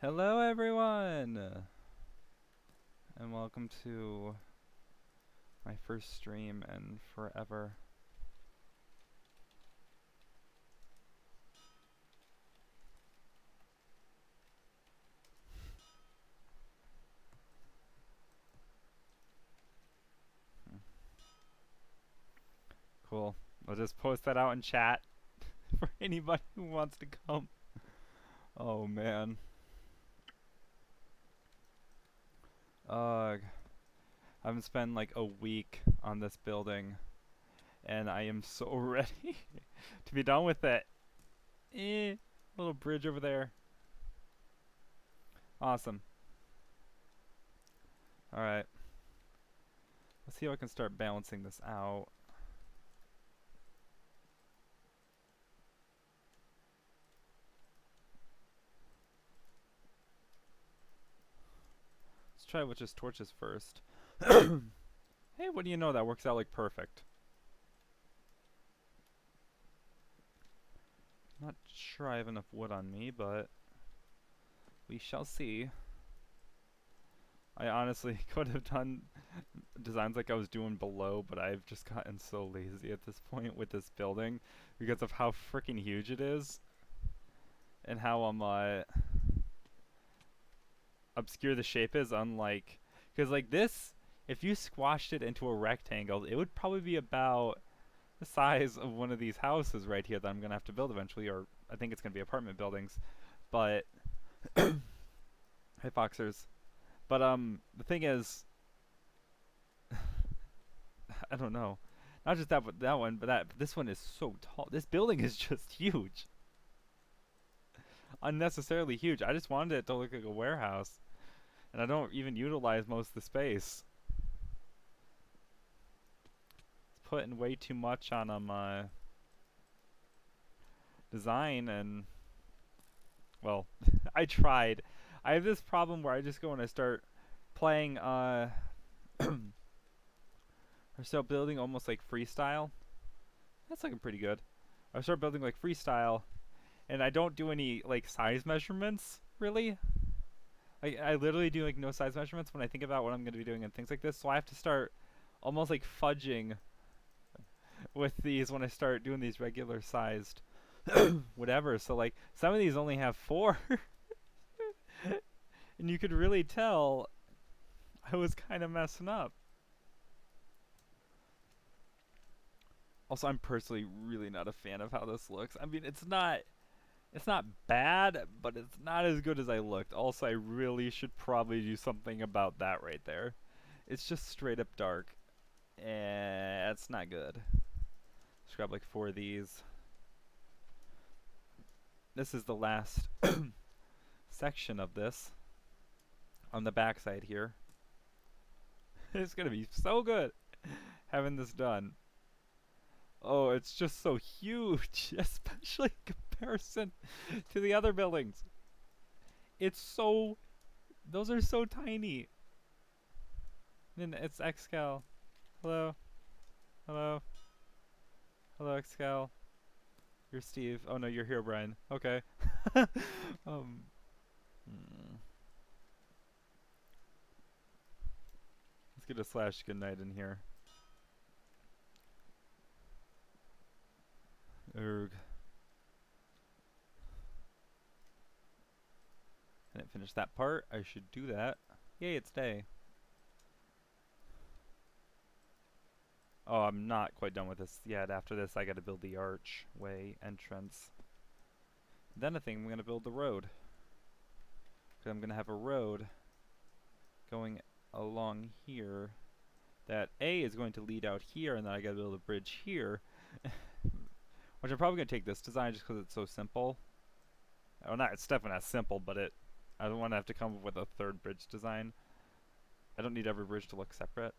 Hello everyone! And welcome to my first stream in forever. Cool. I'll just post that out in chat for anybody who wants to come. Oh man. I haven't spent like a week on this building and I am so ready to be done with it. Little bridge over there. Awesome. Alright. Let's see how I can start balancing this out. Let's try with just torches first. Hey, what do you know? That works out like perfect. Not sure I have enough wood on me, but we shall see. I honestly could have done designs like I was doing below, but I've just gotten so lazy at this point with this building because of how freaking huge it is and how obscure the shape is. Unlike, because like this, if you squashed it into a rectangle, it would probably be about the size of one of these houses right here that I'm gonna have to build eventually, or I think it's gonna be apartment buildings. But hey Foxers. But the thing is, I don't know. Not just that, but that one, but this one is so tall. This building is just huge. Unnecessarily huge. I just wanted it to look like a warehouse. And I don't even utilize most of the space. It's putting way too much on design, and well, I tried. I have this problem where I just go and I start playing or start building almost like freestyle. That's looking pretty good. I start building like freestyle, and I don't do any like size measurements really. I literally do like no size measurements when I think about what I'm going to be doing and things like this. So I have to start almost like fudging with these when I start doing these regular sized whatever. So like some of these only have 4. And you could really tell I was kind of messing up. Also, I'm personally really not a fan of how this looks. I mean, it's not bad, but it's not as good as I looked. Also, I really should probably do something about that right there. It's just straight up dark. And that's not good. Let's grab like 4 of these. This is the last section of this on the back side here. It's gonna be so good having this done. Oh, it's just so huge, especially in comparison to the other buildings. It's so, those are so tiny. And it's Xcal. Hello. Hello. Hello, Xcal. You're Steve. Oh no, you're here, Brian. Okay. Let's get a slash goodnight in here. Erg. I didn't finish that part. I should do that. Yay, it's day. Oh, I'm not quite done with this yet. After this, I gotta build the archway entrance. Then I think I'm gonna build the road. Because I'm gonna have a road going along here that A is going to lead out here, and then I gotta build a bridge here. Which I'm probably gonna take this design just because it's so simple. Oh, not, it's definitely not simple, but I don't want to have to come up with a third bridge design. I don't need every bridge to look separate.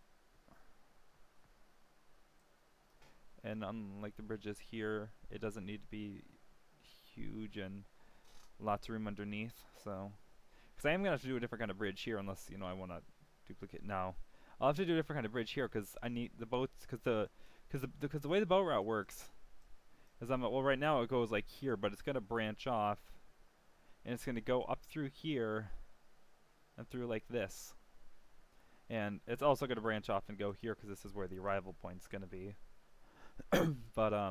And unlike the bridges here, it doesn't need to be huge and lots of room underneath. So, because I am gonna have to do a different kind of bridge here, unless I want to duplicate. No, I'll have to do a different kind of bridge here because I need the boats. Because the way the boat route works is well, right now it goes like here, but it's gonna branch off and it's going to go up through here and through like this. And it's also going to branch off and go here because this is where the arrival point's going to be. But I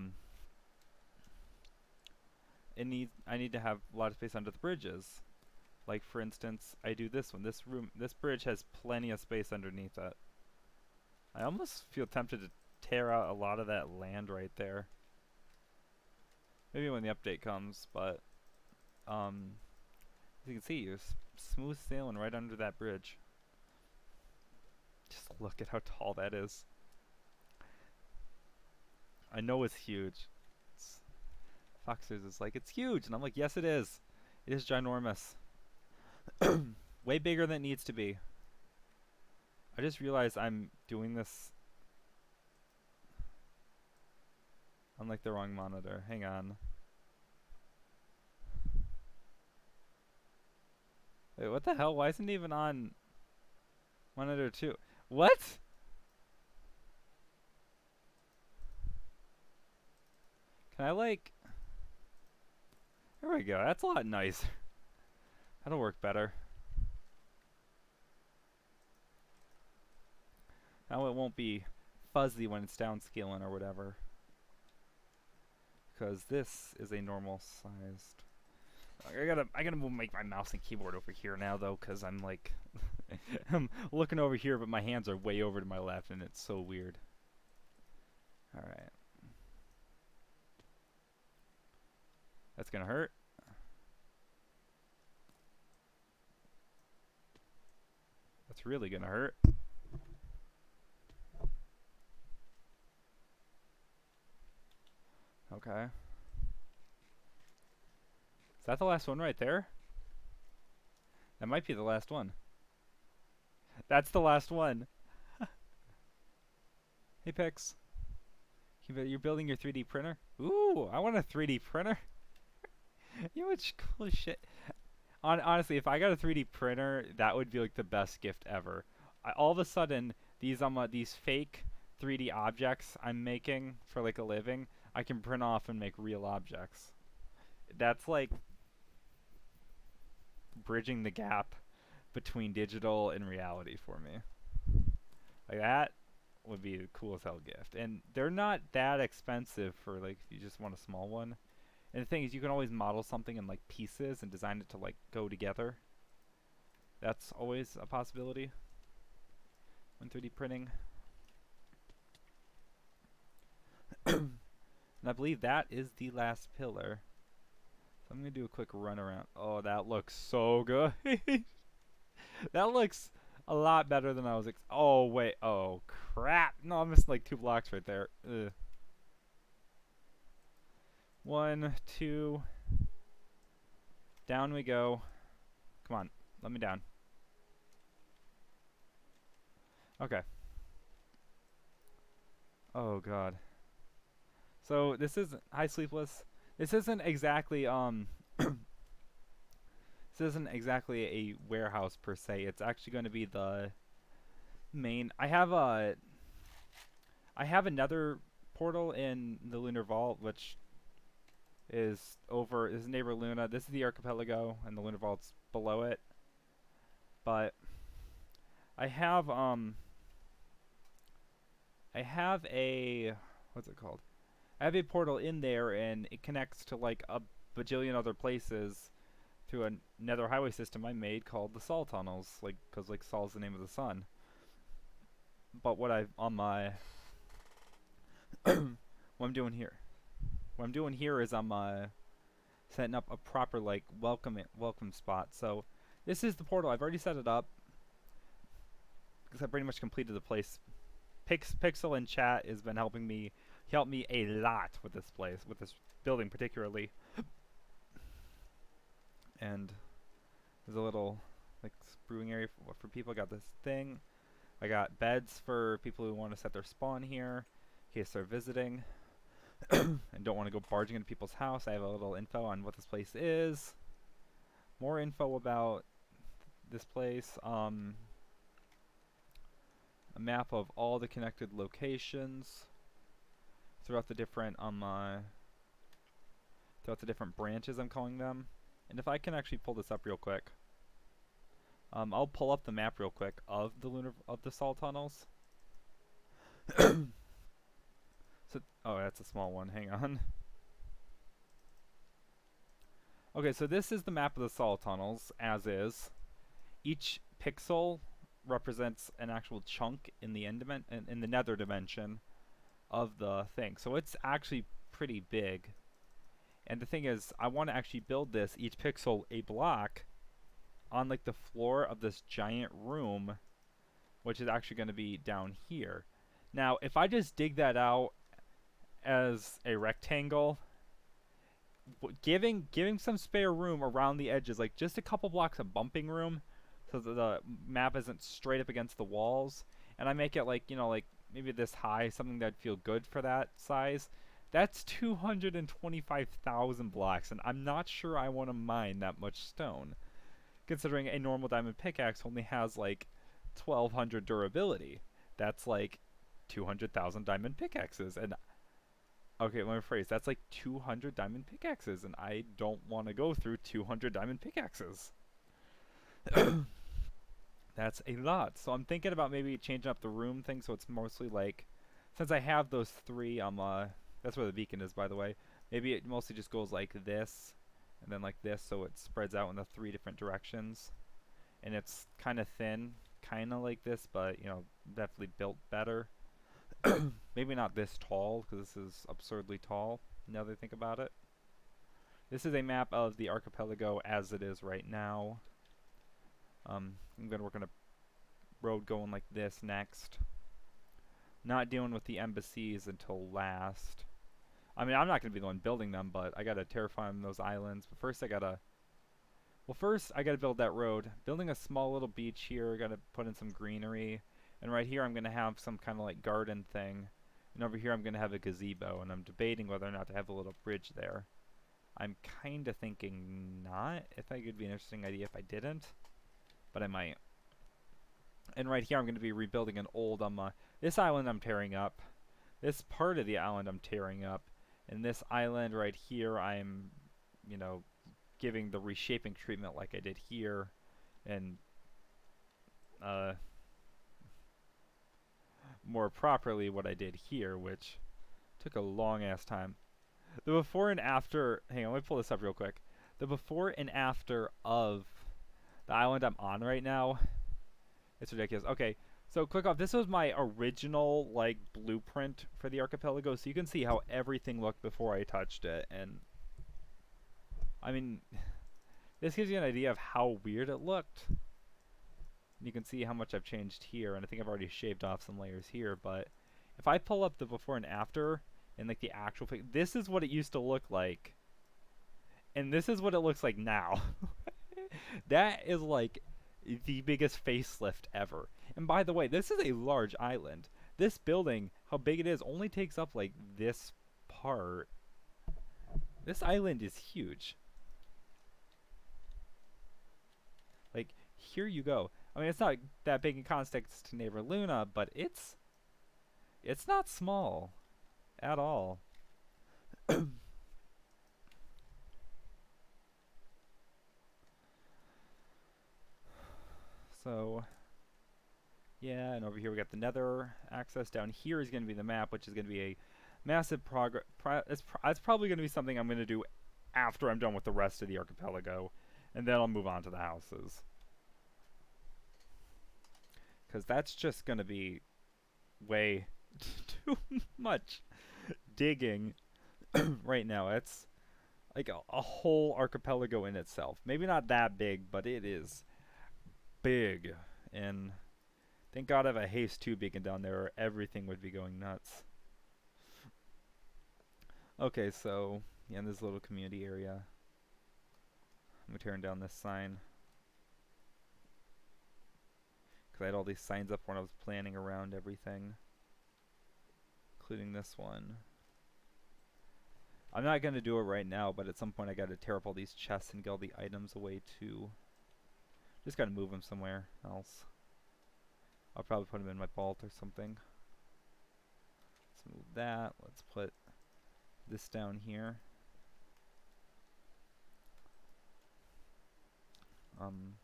need to have a lot of space under the bridges. Like for instance, I do this one. This bridge has plenty of space underneath it. I almost feel tempted to tear out a lot of that land right there. Maybe when the update comes, but as you can see, you're smooth sailing right under that bridge. Just look at how tall that is. I know it's huge. Foxers is like, it's huge, and I'm like, yes it is. It is ginormous. Way bigger than it needs to be. I just realized I'm doing this on like the wrong monitor. Hang on. Wait, what the hell? Why isn't it even on monitor 2? What? Can I like... There we go. That's a lot nicer. That'll work better. Now it won't be fuzzy when it's downscaling or whatever. Because this is a normal sized... I gotta move my mouse and keyboard over here now though, because I'm like... I'm looking over here, but my hands are way over to my left, and it's so weird. Alright. That's gonna hurt. That's really gonna hurt. Okay. Is that the last one right there? That might be the last one. That's the last one. Hey Pix. You're building your 3D printer? Ooh, I want a 3D printer. You know what's cool shit? Honestly, if I got a 3D printer, that would be like the best gift ever. All of a sudden, these fake 3D objects I'm making for like a living, I can print off and make real objects. That's like bridging the gap between digital and reality for me. Like that would be a cool as hell gift. And they're not that expensive for like if you just want a small one. And the thing is, you can always model something in like pieces and design it to like go together. That's always a possibility when 3D printing. And I believe that is the last pillar. So I'm going to do a quick run around. Oh, that looks so good. That looks a lot better than I was oh, wait. Oh, crap. No, I'm missing like 2 blocks right there. Ugh. 1, 2. Down we go. Come on. Let me down. Okay. Oh, God. So, this is Hi Sleepless. This isn't exactly, this isn't exactly a warehouse per se. It's actually going to be the main... I have another portal in the Lunar Vault, which is neighbor Luna. This is the archipelago, and the Lunar Vault's below it. But I have a... what's it called? I have a portal in there, and it connects to like a bajillion other places through a nether highway system I made called the Sol Tunnels, like because like Sol's the name of the sun. But what I'm doing here is I'm setting up a proper like welcome spot. So this is the portal. I've already set it up because I pretty much completed the place. Pixel in chat has been helping me. He helped me a lot with this place, with this building particularly. And there's a little like brewing area for people. I got this thing. I got beds for people who want to set their spawn here in case they're visiting and don't want to go barging into people's house. I have a little info on what this place is. More info about this place. A map of all the connected locations throughout the different branches, I'm calling them. And if I can actually pull this up real quick, I'll pull up the map real quick of the salt tunnels. So, oh, that's a small one. Hang on. Okay, so this is the map of the salt tunnels as is. Each pixel represents an actual chunk in the in the nether dimension of the thing. So it's actually pretty big. And the thing is, I want to actually build this, each pixel a block, on like the floor of this giant room, which is actually going to be down here. Now, if I just dig that out as a rectangle, giving some spare room around the edges, like just a couple blocks of bumping room, so that the map isn't straight up against the walls, and I make it like, you know, like maybe this high, something that'd feel good for that size. That's 225,000 blocks, and I'm not sure I want to mine that much stone, considering a normal diamond pickaxe only has like 1,200 durability. That's like 200,000 diamond pickaxes, and okay, let me rephrase. That's like 200 diamond pickaxes, and I don't want to go through 200 diamond pickaxes. That's a lot. So I'm thinking about maybe changing up the room thing so it's mostly like, since I have those three, that's where the beacon is, by the way. Maybe it mostly just goes like this, and then like this, so it spreads out in the 3 different directions. And it's kind of thin, kind of like this, but, you know, definitely built better. Maybe not this tall, because this is absurdly tall, now that I think about it. This is a map of the archipelago as it is right now. I'm going to work on a road going like this next. Not dealing with the embassies until last. I mean, I'm not going to be the one building them, but I got to terraform those islands. But first I got to... Well, first I got to build that road. Building a small little beach here. Got to put in some greenery. And right here I'm going to have some kind of like garden thing. And over here I'm going to have a gazebo. And I'm debating whether or not to have a little bridge there. I'm kind of thinking not. I think it'd be an interesting idea if I didn't. But I might. And right here I'm going to be rebuilding an old, this island I'm tearing up. This part of the island I'm tearing up. And this island right here I'm, you know, giving the reshaping treatment like I did here. And, more properly what I did here, which took a long ass time. The before and after, hang on, let me pull this up real quick. The before and after of the island I'm on right now, it's ridiculous. Okay, so click off. This was my original like blueprint for the archipelago, so you can see how everything looked before I touched it. And I mean, this gives you an idea of how weird it looked. You can see how much I've changed here, and I think I've already shaved off some layers here, but if I pull up the before and after and like the actual pic, this is what it used to look like, and this is what it looks like now. That is like the biggest facelift ever. And by the way, this is a large island. This building, how big it is, only takes up like this part. This island is huge. Like, here you go. I mean, it's not that big in context to Neighbor Luna, but it's not small at all. So, yeah, and over here we got the nether access. Down here is going to be the map, which is going to be a massive progress. It's probably going to be something I'm going to do after I'm done with the rest of the archipelago, and then I'll move on to the houses. Because that's just going to be way too much digging right now. It's like a whole archipelago in itself. Maybe not that big, but it is big. And thank God I have a haste 2 beacon down there, or everything would be going nuts. Okay, so yeah, in this little community area, I'm tearing down this sign. Because I had all these signs up when I was planning around everything, including this one. I'm not going to do it right now, but at some point I got to tear up all these chests and get all the items away too. Just got to move them somewhere else. I'll probably put them in my vault or something. Let's move that. Let's put this down here. um,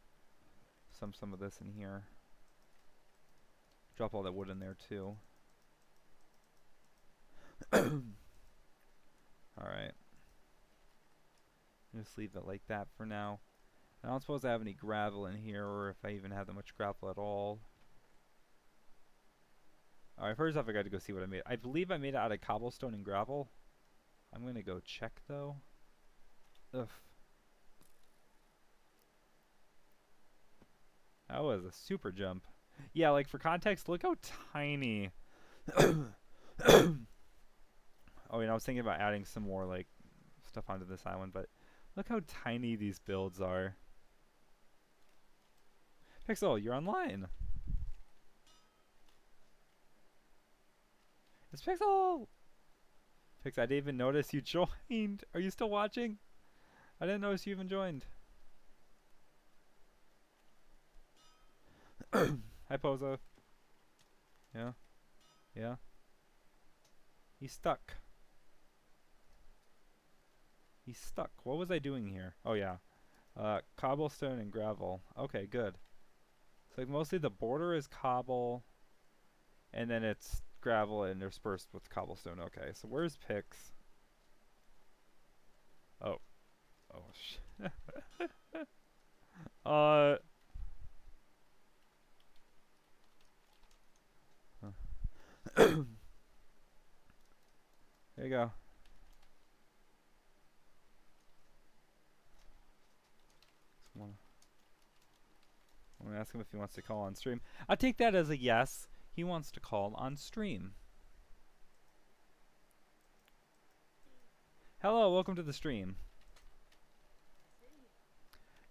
some of this in here. Drop all that wood in there too. Alright. Just leave it like that for now. I don't suppose I have any gravel in here, or if I even have that much gravel at all. Alright, first off I gotta go see what I made. I believe I made it out of cobblestone and gravel. I'm gonna go check though. Ugh. That was a super jump. Yeah, like for context, look how tiny. Oh, and I was thinking about adding some more like stuff onto this island, but look how tiny these builds are. Pixel, you're online. It's Pixel! Pix, I didn't even notice you joined. Are you still watching? I didn't notice you even joined. Hi, Poza. Yeah? Yeah? He's stuck. He's stuck. What was I doing here? Oh, yeah. Cobblestone and gravel. Okay, good. So like mostly the border is cobble, and then it's gravel interspersed with cobblestone. Okay, so where's Pix? Oh. Oh, shit. Huh. There you go. I'm gonna ask him if he wants to call on stream. I'll take that as a yes. He wants to call on stream. Hello, welcome to the stream.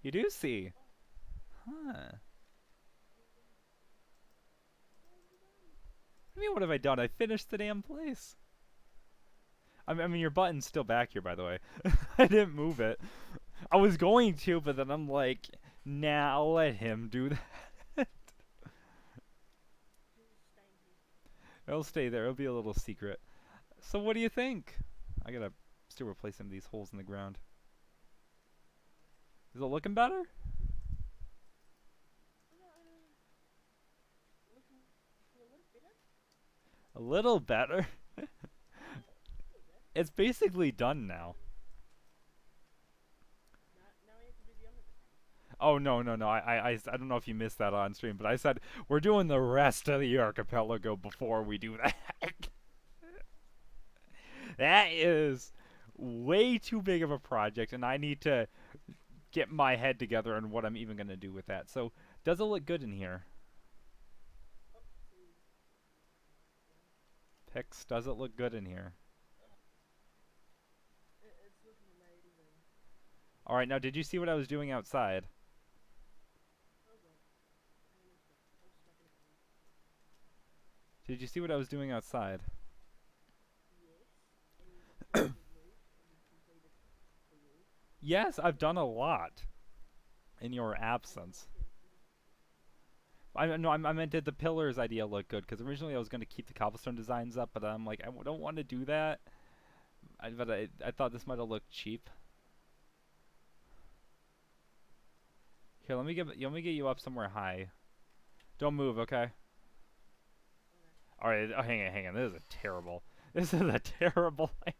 You do see? Huh. I mean, what have I done? I finished the damn place. I mean, your button's still back here, by the way. I didn't move it. I was going to, but then I'm like, nah, I'll let him do that. It'll stay there. It'll be a little secret. So what do you think? I gotta still replace some of these holes in the ground. Is it looking better? A little better? It's basically done now. Oh, no. I don't know if you missed that on stream, but I said we're doing the rest of the archipelago before we do that. That is way too big of a project, and I need to get my head together on what I'm even going to do with that. So, does it look good in here? Pix, does it look good in here? Alright, now did you see what I was doing outside? Did you see what I was doing outside? Yes, I've done a lot in your absence. I meant did the pillars idea look good? Because originally I was going to keep the cobblestone designs up, but I'm like, I don't want to do that. But I thought this might have looked cheap. Here, let me get you up somewhere high. Don't move, okay? Alright, oh, hang on. This is a terrible angle.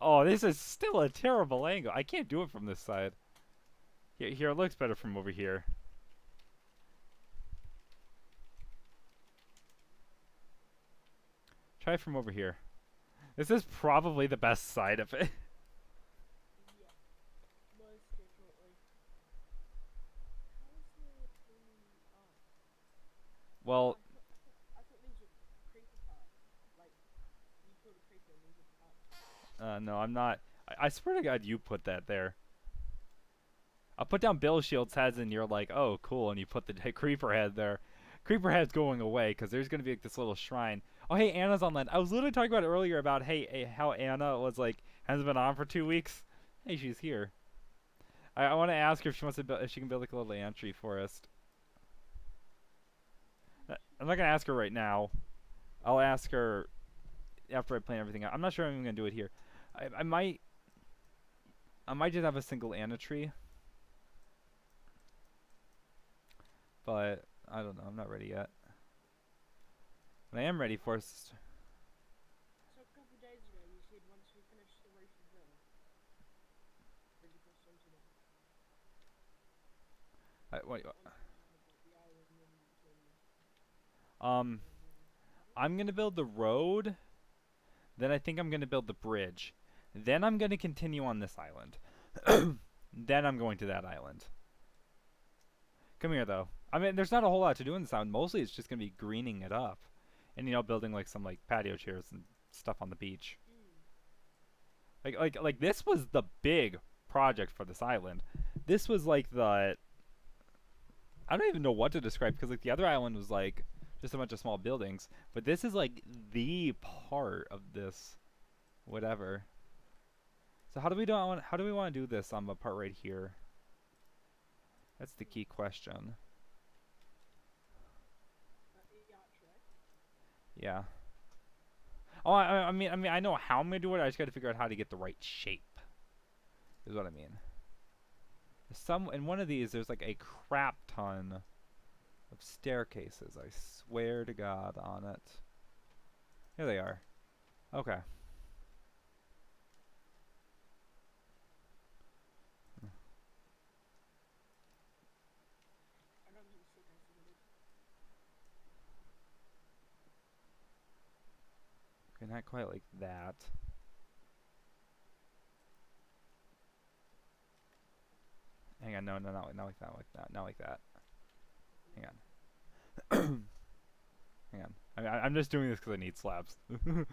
Oh, this is still a terrible angle. I can't do it from this side. Here, it looks better from over here. Try from over here. This is probably the best side of it. Well, no, I'm not. I swear to God, you put that there. I'll put down Bill Shields' heads, and you're like, oh, cool, and you put the creeper head there. Creeper head's going away because there's gonna be like this little shrine. Oh, hey, Anna's online. I was literally talking about it earlier about hey how Anna was like hasn't been on for 2 weeks. Hey, she's here. I want to ask her if she wants to if she can build like a little entry for us. I'm not gonna ask her right now. I'll ask her after I plan everything out. I'm not sure I'm gonna do it here. I might just have a single Anna tree. but I don't know. I'm not ready yet. But I am ready for. So a couple days ago, you said once we finish the roof of the vertical center Wait, on the island in between um, the I'm gonna build the road. Then I think I'm gonna build the bridge. Then I'm gonna continue on this island. Then I'm going to that island. Come here, though. I mean, there's not a whole lot to do in this island. Mostly, it's just gonna be greening it up, and building like some like patio chairs and stuff on the beach. Like this was the big project for this island. This was like the I don't even know what to describe because like the other island was like just a bunch of small buildings, but this is like the part of this whatever. So how do we want to do this on the part right here? That's the key question. yacht track. Yeah. Oh, I mean, I know how I'm gonna do it. I just got to figure out how to get the right shape. Is what I mean. In one of these, there's like a crap ton of staircases. I swear to God on it. Here they are. Okay. I don't give a fuck, I figured it. Okay, not quite like that. Hang on, no, not like that, not like that. Hang on. Hang on. I'm just doing this because I need slabs. There's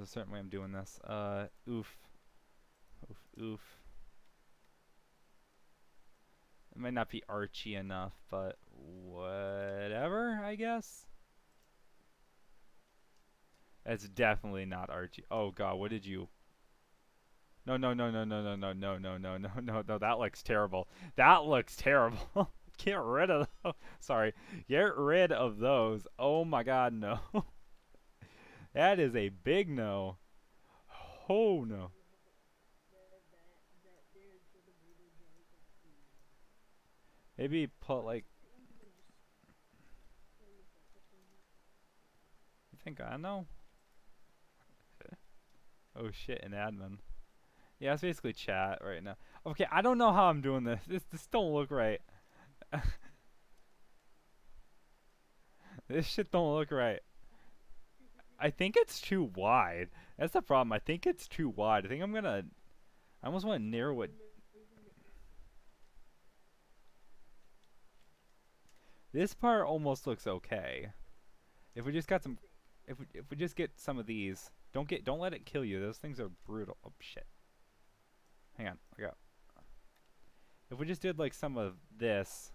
a certain way I'm doing this. Oof. Oof. It might not be archy enough, but whatever, I guess. It's definitely not archy. Oh God, what did you? No, no, no, no, no, no, no, no, no, no, no, no, no. That looks terrible. That looks terrible. Get rid of those. Sorry. Get rid of those. Oh my God, no. That is a big no. Oh no. Maybe put like. You think I know? Oh shit, an admin. Yeah, it's basically chat right now. Okay, I don't know how I'm doing this. This don't look right. This shit don't look right. I think it's too wide. That's the problem. I think it's too wide. I think I'm gonna. I almost want to narrow it. This part almost looks okay. If we just got some, if we just get some of these, don't let it kill you. Those things are brutal. Oh shit. Hang on. I got. If we just did like some of this,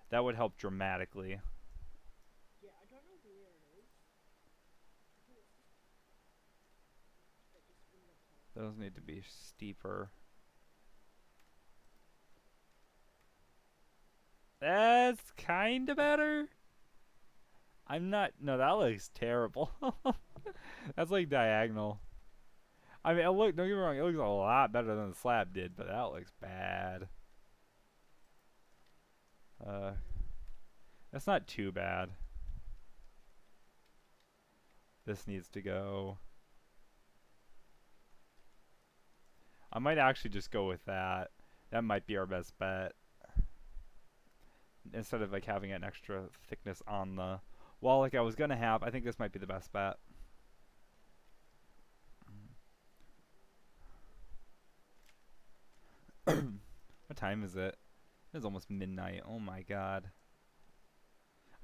that would help dramatically. Yeah, I don't know where it is. Those need to be steeper. That's kind of better. I'm not. No, that looks terrible. That's like diagonal. I mean, look. Don't get me wrong. It looks a lot better than the slab did, but that looks bad. That's not too bad. This needs to go. I might actually just go with that. That might be our best bet. Instead of like having an extra thickness on the wall like I was gonna have, I think this might be the best bet. What time is it? It's almost midnight. Oh my God.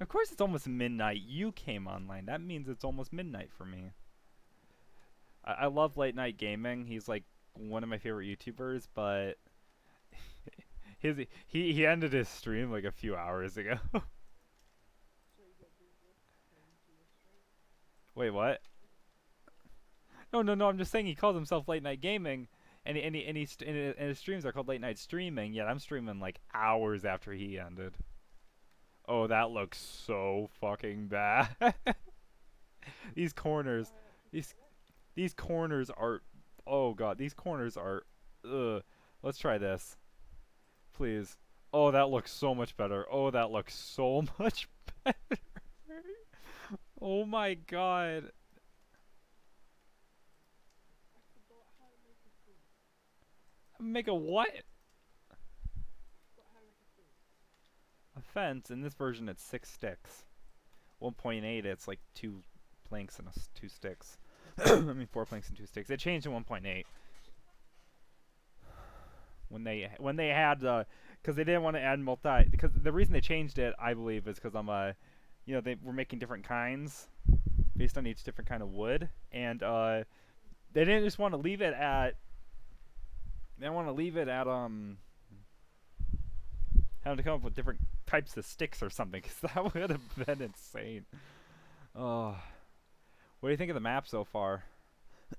Of course it's almost midnight. You came online. That means it's almost midnight for me. I love late night gaming. He's like one of my favorite YouTubers, but he ended his stream like a few hours ago. Wait, what? No, no, no. I'm just saying he calls himself late night gaming, and his streams are called late night streaming. Yet I'm streaming like hours after he ended. Oh, that looks so fucking bad. These corners, these corners are. Oh God, these corners are Ugh. Let's try this. Please. Oh, that looks so much better. Oh, that looks so much better. Oh my god. I forgot how to make a thing. Make a what? I forgot how to make a thing. A fence. In this version, it's 6 sticks. 1.8, it's like 2 planks and 2 sticks. I mean, 4 planks and 2 sticks. It changed in 1.8 when they had because they didn't want to add multi. Because the reason they changed it, I believe, is because you know, they were making different kinds based on each different kind of wood, and they didn't just want to leave it at. They want to leave it at having to come up with different types of sticks or something, because that would have been insane. Oh, what do you think of the map so far?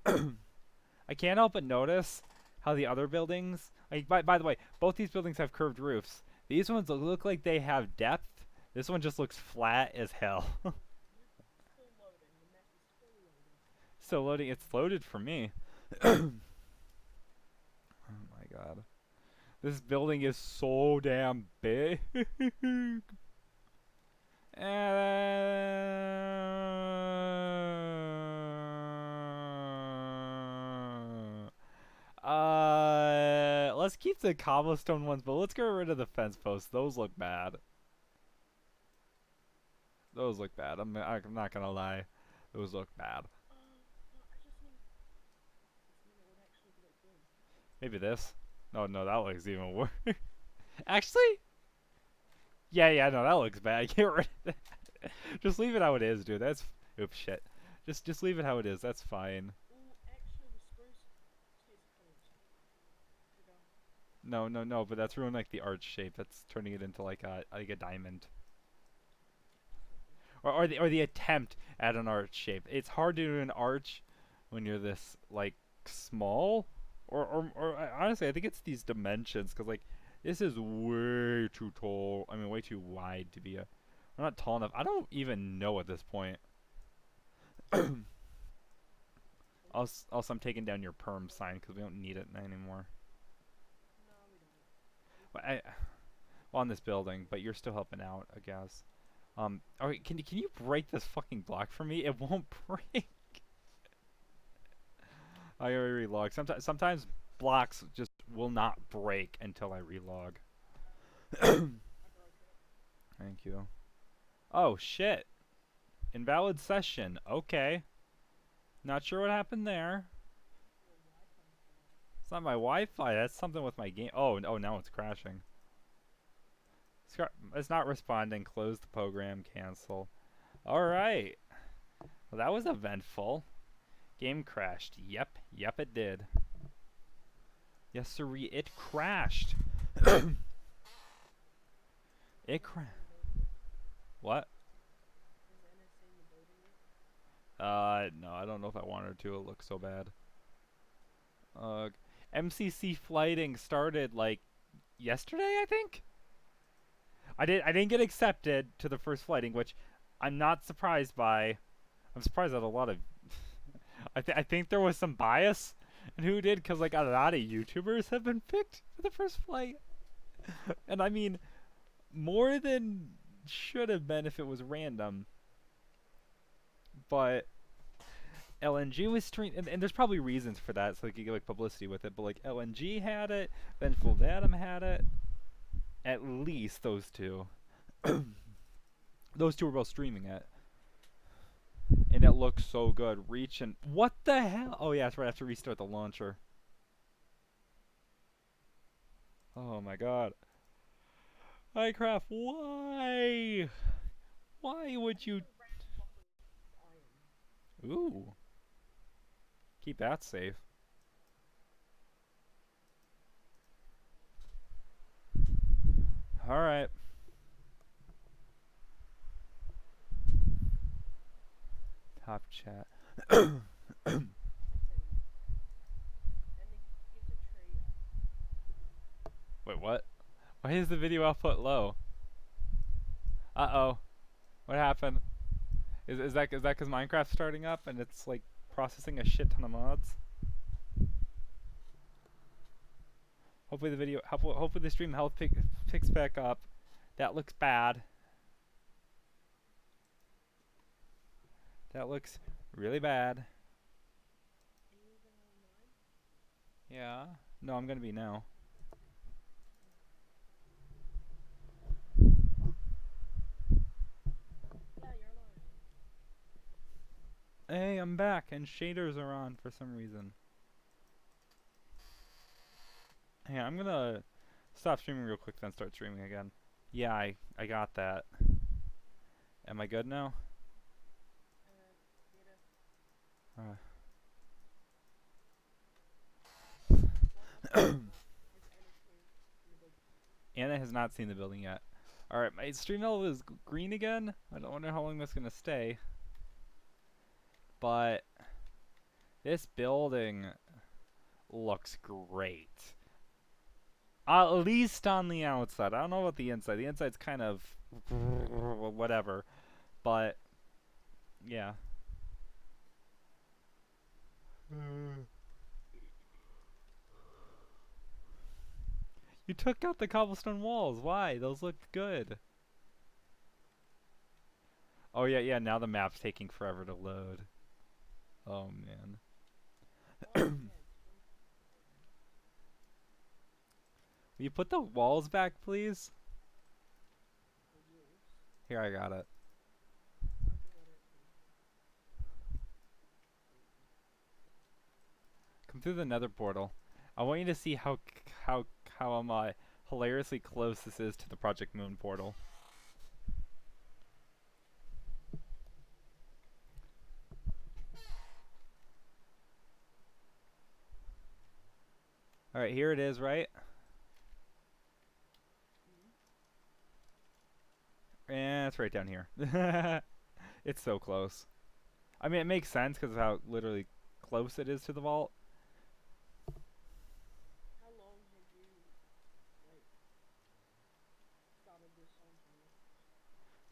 I can't help but notice how the other buildings, like by the way, both these buildings have curved roofs. These ones look like they have depth. This one just looks flat as hell. Still loading. The map is still loading. Still loading. It's loaded for me. Oh my god. This building is so damn big. Let's keep the cobblestone ones, but let's get rid of the fence posts. Those look bad. Those look bad. I'm not gonna lie. Those look bad. I just need. It would actually look good. Maybe this. No, that looks even worse. Actually, yeah, no, that looks bad. Get rid of that. Just leave it how it is, dude. That's oops, shit. Just leave it how it is. That's fine. Ooh, actually, the spruce stays colored. No, but that's ruining like the arch shape. That's turning it into like a diamond. Or the attempt at an arch shape. It's hard to do an arch when you're this like small. Or honestly, I think it's these dimensions, because like this is way too tall. I mean, way too wide to be a. I'm not tall enough. I don't even know at this point. Also, I'm taking down your perm sign because we don't need it anymore. No, we don't. Well, on this building, but you're still helping out, I guess. Okay, can you break this fucking block for me? It won't break. I already relog. Sometimes blocks just will not break until I relog. I broke it. Thank you. Oh shit. Invalid session. Okay. Not sure what happened there. Your Wi-Fi failed. It's not my Wi-Fi. That's something with my game. Oh, now it's crashing. It's not responding. Close the program. Cancel. All right. Well, that was eventful. Game crashed. Yep, it did. Yes, sirree, it crashed. It crashed. What? Is NSA loading it? No, I don't know if I wanted to. It looks so bad. MCC flighting started like yesterday, I think. I didn't get accepted to the first flighting, which I'm not surprised by. I'm surprised that a lot of I think there was some bias in who did, because like a lot of YouTubers have been picked for the first flight, and I mean more than should have been if it was random. But LNG was streamed, and there's probably reasons for that, so they could get like publicity with it. But like LNG had it, Vengeful Datum had it. At least those two. Those two were both streaming it. And it looks so good. Reach and what the hell? Oh yeah, that's right. I have to restart the launcher. Oh my god. Minecraft, why? Why would you? Ooh. Keep that safe. All right. Top chat. Wait, what? Why is the video output low? Uh-oh. What happened? Is that because Minecraft's starting up and it's like processing a shit ton of mods? Hopefully the video, hopefully the stream health picks back up. That looks bad. That looks really bad. Yeah. No, I'm gonna be now. Yeah, you're lying. Hey, I'm back, and shaders are on for some reason. Hey, I'm gonna stop streaming real quick, then start streaming again. Yeah, I got that. Am I good now? Yeah. Anna has not seen the building yet. Alright, my stream level is green again. I don't wonder how long that's gonna stay. But this building looks great. At least on the outside. I don't know about the inside. The inside's kind of whatever. But yeah. You took out the cobblestone walls. Why? Those look good. Oh yeah, now the map's taking forever to load. Oh man. Will you put the walls back, please? Here, I got it. Come through the nether portal. I want you to see how hilariously close this is to the Project Moon portal. Alright, here it is, right? And it's right down here. It's so close. I mean, it makes sense because of how literally close it is to the vault. How long have you, like, started this song tunnel?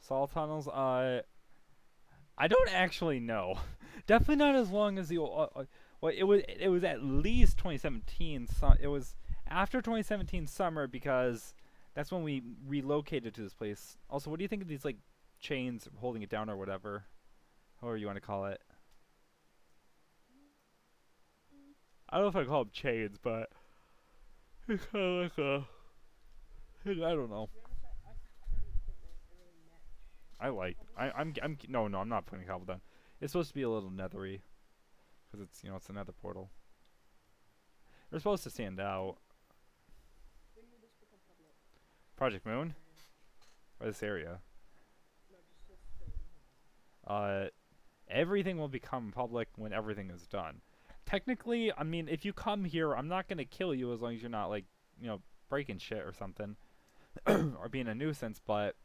Sol tunnels, I don't actually know. Definitely not as long as the well, it was at least 2017. It was after 2017 summer because that's when we relocated to this place. Also, what do you think of these like chains holding it down or whatever, however you want to call it? I don't know if I call them chains, but it's kind of like a I don't know. I'm not putting cobble down. It's supposed to be a little nethery, because it's it's a nether portal. They're supposed to stand out. When will this become public? Project Moon, or this area. No, just this thing. Everything will become public when everything is done. Technically, I mean, if you come here, I'm not gonna kill you as long as you're not like breaking shit or something, or being a nuisance. But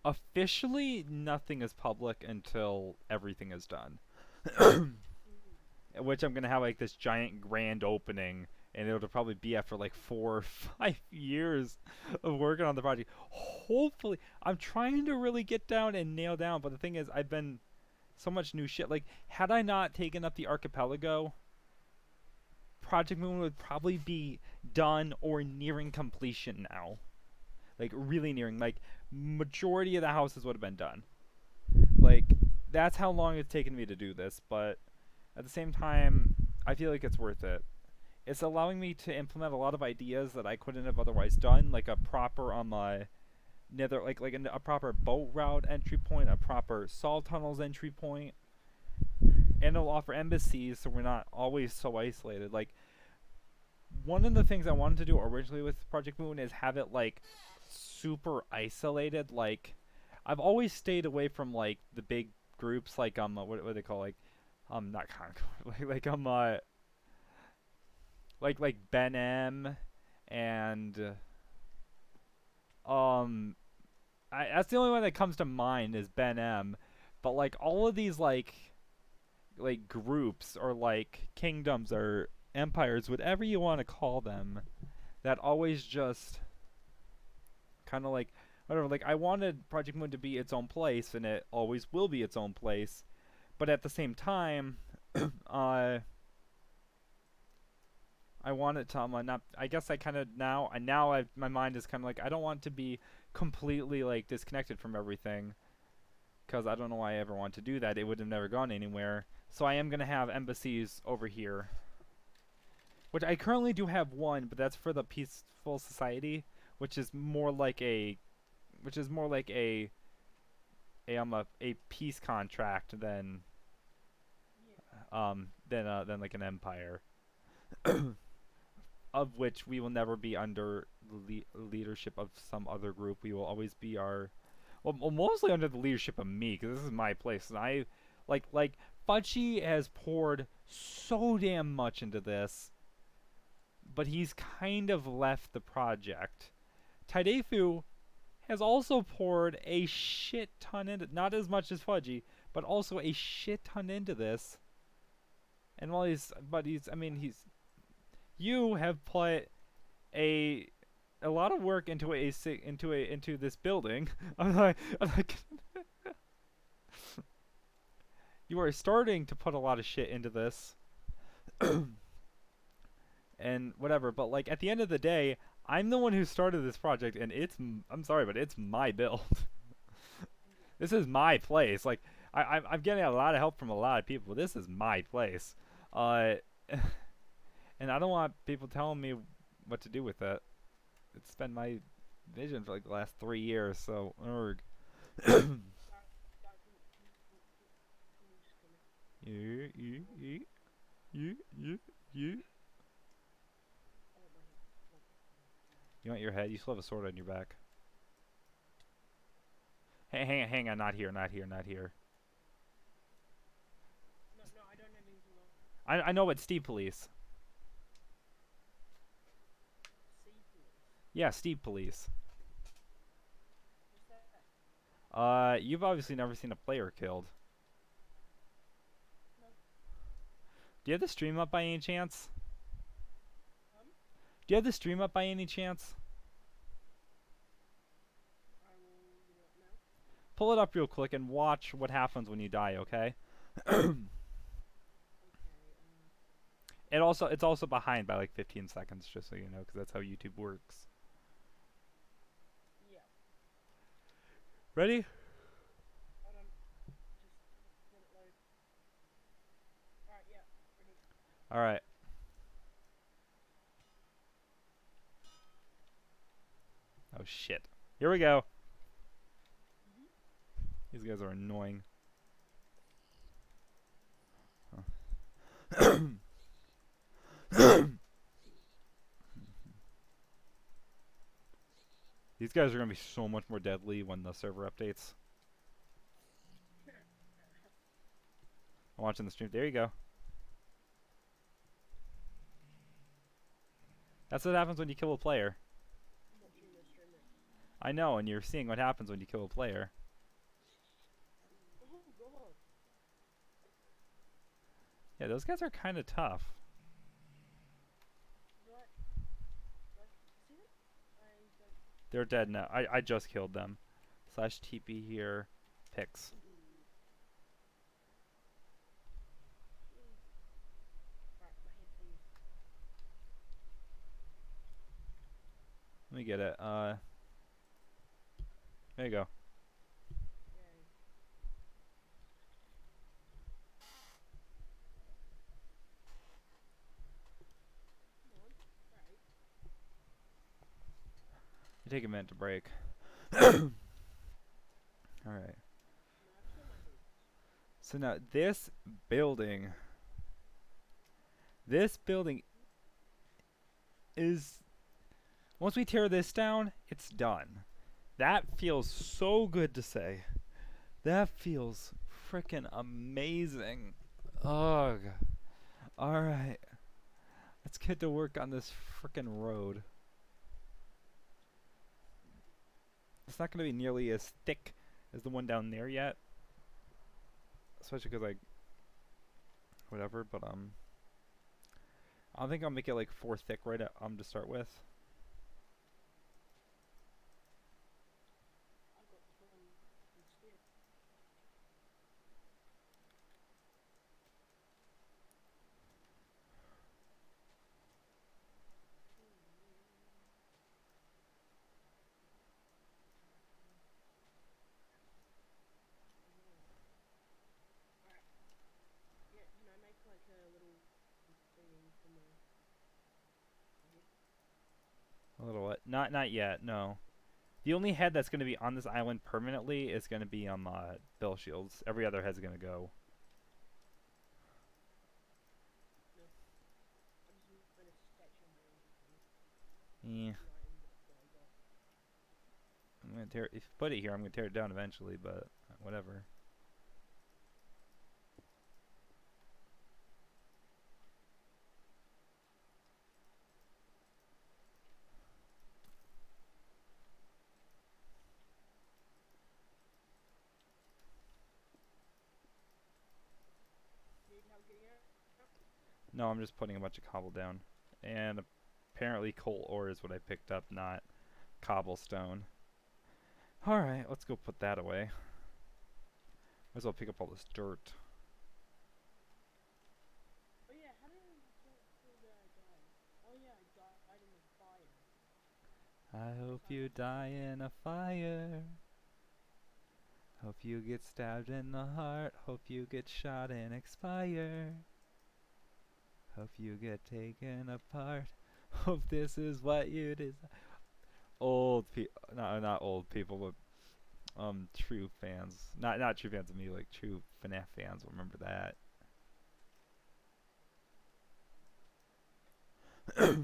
officially, nothing is public until everything is done. Which I'm gonna have like this giant grand opening, and it'll probably be after like 4 or 5 years of working on the project. Hopefully, I'm trying to really get down and nail down. But the thing is, I've been so much new shit. Like, had I not taken up the archipelago, Project Moon would probably be done or nearing completion now. Like, really nearing. Like, majority of the houses would have been done. Like, that's how long it's taken me to do this. But at the same time, I feel like it's worth it. It's allowing me to implement a lot of ideas that I couldn't have otherwise done, like a proper nether, like a proper boat route entry point, a proper sol tunnels entry point, and it'll offer embassies, so we're not always so isolated. Like, one of the things I wanted to do originally with Project Moon is have it like super isolated. Like, I've always stayed away from like the big groups, like what do they call, like not Concord, like Ben M and that's the only one that comes to mind is Ben M. But like all of these like groups or like kingdoms or empires, whatever you want to call them, that always just kind of like whatever. Like, I wanted Project Moon to be its own place, and it always will be its own place. But at the same time, I want it to not. I guess I kind of now. My mind is kind of like I don't want to be completely like disconnected from everything, because I don't know why I ever want to do that. It would have never gone anywhere. So I am gonna have embassies over here, which I currently do have one, but that's for the peaceful society, which is more like a, a peace contract Yeah. than like an empire, of which we will never be under the leadership of some other group. We will always be well, mostly under the leadership of me, because this is my place, and I, like, Fudgy has poured so damn much into this, but he's kind of left the project. Taidefu has also poured a shit ton into, not as much as Fudgy, but also a shit ton into this. And while you have put a lot of work into this building. I'm like you are starting to put a lot of shit into this. And whatever, but like at the end of the day, I'm the one who started this project, and I'm sorry, but it's my build. This is my place. Like I'm getting a lot of help from a lot of people, but this is my place. Uh, and I don't want people telling me what to do with it. It's been my vision for like the last 3 years. So, Can you just kill me? you, you, you, you, you. I want my head. Well, You want your head? You still have a sword on your back. Hey, hang on, not here, not here, not here. no, no, I don't have anything on. I know it's Steve Police. Sea police. Yeah, Steve Police. What's that? You've obviously never seen a player killed. No. Do you have the stream up by any chance? Um, Do you have the stream up by any chance? I will, you know, now. Pull it up real quick and watch what happens when you die, okay? Okay. It's also behind by like 15 seconds, just so you know, because that's how YouTube works. Yeah. Ready? Hold on. Just let it load. Alright, yeah. Ready. Alright. Oh shit. Here we go. These guys are annoying. Huh. These guys are gonna be so much more deadly when the server updates. I'm watching the stream. There you go. That's what happens when you kill a player. Watching the stream now. I know, and you're seeing what happens when you kill a player. Oh god. Yeah, those guys are kind of tough. Right. Like, see it? I don't. They're dead now. I just killed them. Slash TP here. Picks. Right, my head, please. Let me get it. There you go. Yay. Come on. Right. You take a minute to break. Alright. Now kill my boots. So now this building. This building is. Once we tear this down, it's done. That feels so good to say. That feels freaking amazing. Ugh. Alright. Let's get to work on this freaking road. It's not going to be nearly as thick as the one down there yet. Especially because, like, whatever, but, I think I'll make it, like, 4 thick right at, to start with. I got 20 instead. A little what? Not yet. No. The only head that's going to be on this island permanently is going to be Bill Shields. Every other head's going to go. No. I'm just doing a sketch on my own thing. Yeah. Writing what I got. I'm gonna tear. If you put it here, I'm gonna tear it down eventually. But whatever. Need help getting out? No, I'm just putting a bunch of cobble down, and apparently coal ore is what I picked up, not cobblestone. All right, let's go put that away. Might as well pick up all this dirt. Oh yeah, how did I die? Oh yeah, I died in the fire. I hope you die in a fire. Hope you get stabbed in the heart. Hope you get shot and expire. Hope you get taken apart. Hope this is what you desire. Old people, not old people, but true fans. Not true fans of me, like true FNAF fans will remember that. Right.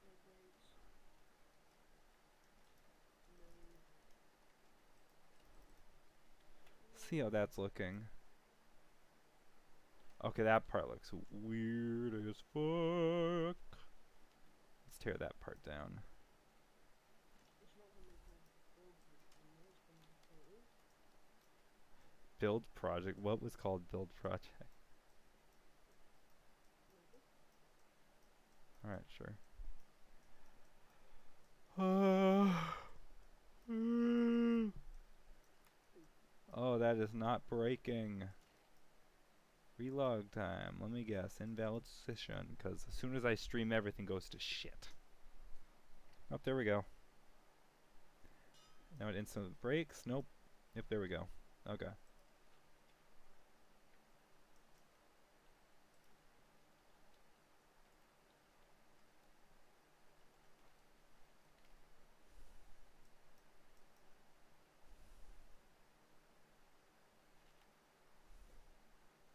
No grapes. No. See how that's looking. Okay, that part looks weird as fuck. Let's tear that part down. It's not something called build anymore, it's been built. Build project. What was called build project? Maybe. All right, sure. Oh, that is not breaking. Relog time. Let me guess. Invalid session. Because as soon as I stream, everything goes to shit. Oh, there we go. Now it instantly breaks. Nope. Yep, there we go. Okay.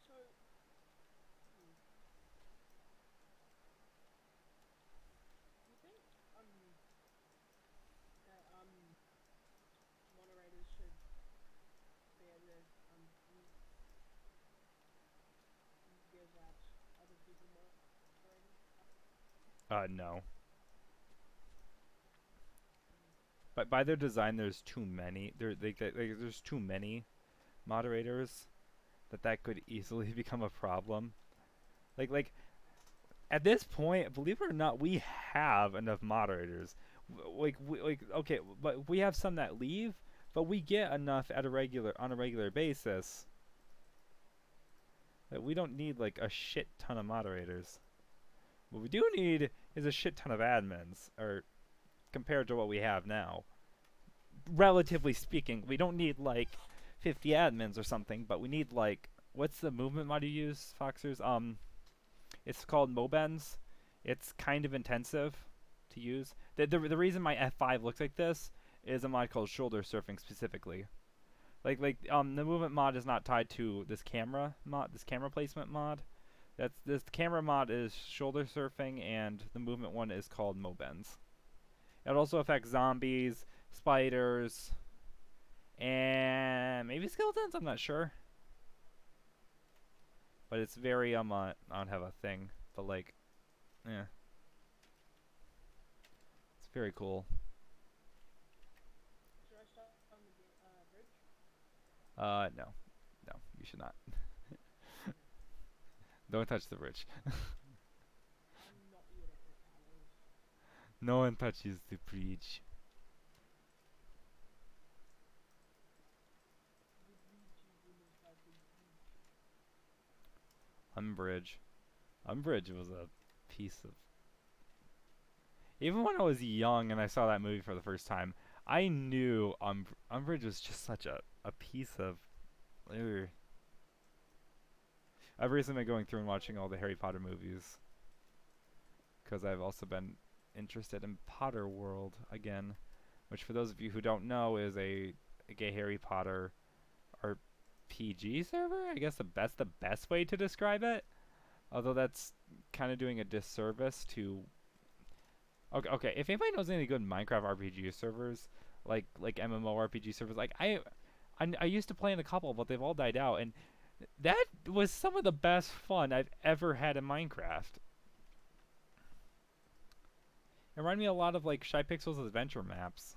So, you think that moderators should be able to give out other people moderating? No. But by their design, there's too many. There's too many moderators that could easily become a problem. Like at this point, believe it or not, we have enough moderators. Okay, but we have some that leave, but we get enough on a regular basis that we don't need like a shit ton of moderators. What we do need is a shit ton of admins, or compared to what we have now. Relatively speaking, we don't need like 50 admins or something, but we need like, what's the movement mod you use, Foxers? It's called Mobens. It's kind of intensive to use. The reason my F5 looks like this is a mod called shoulder surfing specifically. The movement mod is not tied to this camera placement mod. This camera mod is shoulder surfing, and the movement one is called Mobens. It also affects zombies, spiders, and maybe skeletons. I'm not sure. But it's very I don't have a thing, but like, yeah, it's very cool. Should I start on the bridge? No, you should not. Don't touch the bridge. I'm not good at repairs. No one touches the bridge. The bridge is the most powerful bridge. Umbridge. Umbridge was a piece of. Even when I was young and I saw that movie for the first time, I knew Umbridge was just such a piece of. Ugh. I've recently been going through and watching all the Harry Potter movies because I've also been interested in Potter World again, which for those of you who don't know is a gay Harry Potter RPG server. I guess that's the best way to describe it. Although that's kind of doing a disservice to. Okay, okay. If anybody knows any good Minecraft RPG servers, like MMORPG servers, like I used to play in a couple, but they've all died out, and that was some of the best fun I've ever had in Minecraft. It reminded me a lot of like Shy Pixel's adventure maps.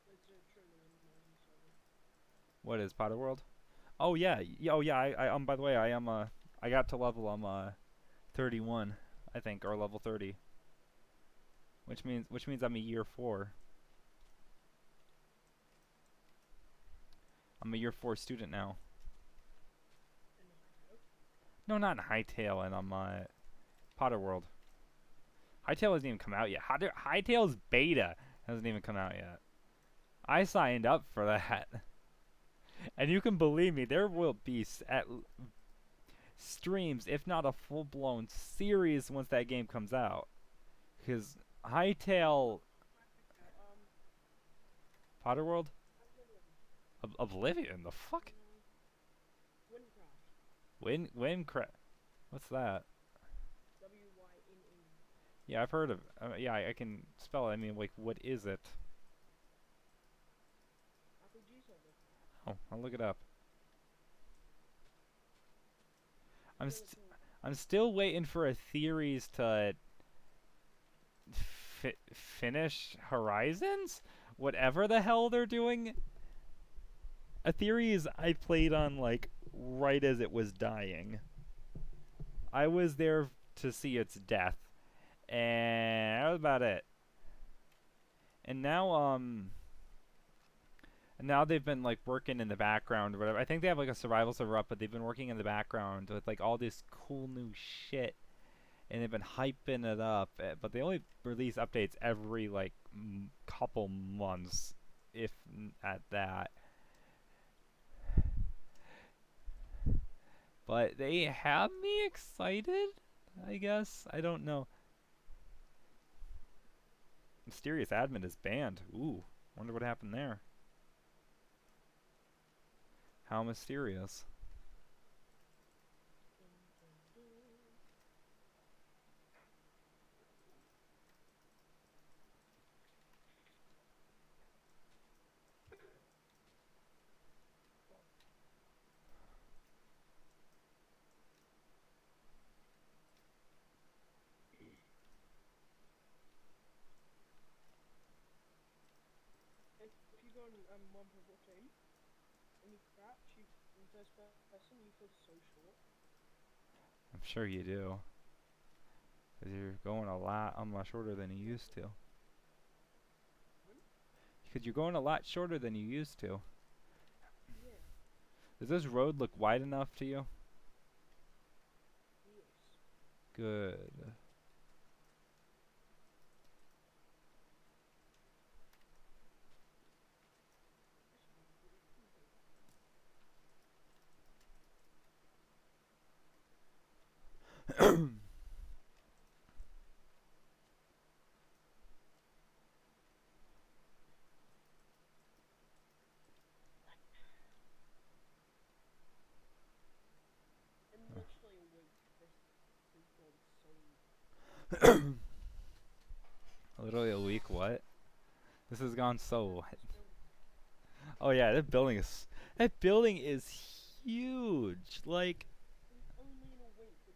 It's a truly amazing server. What is Potter World? Oh yeah, oh yeah. I by the way, I got to level 31, I think, or level 30, which means I'm a year 4. I'm a year 4 student now. In the Hytale. No, not in Hytale, and I'm Potter World. Hytale hasn't even come out yet. Hytale's beta hasn't even come out yet. I signed up for that. And you can believe me, there will be streams, if not a full-blown series, once that game comes out. Because Hytale, Potter World, Oblivion, the fuck? Windcraft. Wincraft. What's that? WYNE. Yeah, I've heard of. Yeah, I can spell it. I mean, like, what is it? RPG server. Oh, I'll look it up. I'm still waiting for a theories to finish Horizons, whatever the hell they're doing. A theories I played on like right as it was dying. I was there to see its death, and that was about it. And now they've been like working in the background or whatever. I think they have like a survival server up, but they've been working in the background with like all this cool new shit, and they've been hyping it up. But they only release updates every like couple months, if at that. But they have me excited, I guess. I don't know. Mysterious admin is banned. Ooh, wonder what happened there. How mysterious. If you go on 1.14 and you crouch, you in first person, you feel so short. I'm sure you do. Because you're going a lot shorter than you used to. Because you're going a lot shorter than you used to. Yeah. Does this road look wide enough to you? Yes. Good. In literally a week, this has gone so. Literally a week, what? This has gone so. This building. Oh yeah, that building is huge. Like, Only in a week with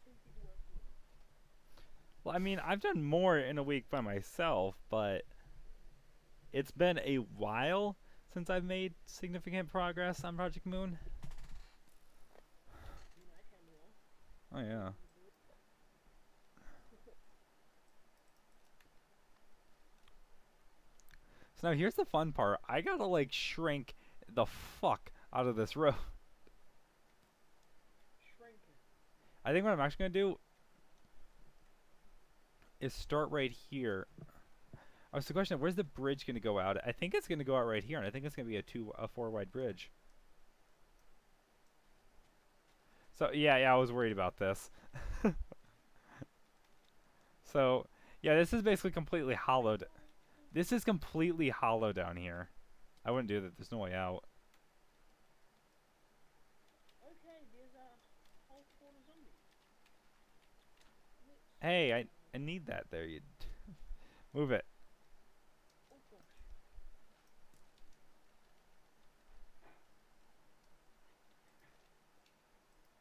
2 people working on it. well, I mean, I've done more in a week by myself, but it's been a while since I've made significant progress on Project Moon. I mean, I can do. Oh yeah. So now here's the fun part. I gotta like shrink the fuck out of this road. Shrink it. I think what I'm actually gonna do is start right here. Oh, so the question: where's the bridge gonna go out? I think it's gonna go out right here, and I think it's gonna be a 4 wide bridge. So yeah, I was worried about this. So yeah, this is basically completely hollowed. This is completely hollow down here. I wouldn't do that. There's no way out. Okay, there's a whole horde of zombies. Let's Hey, I need that there. You move it. oh gosh.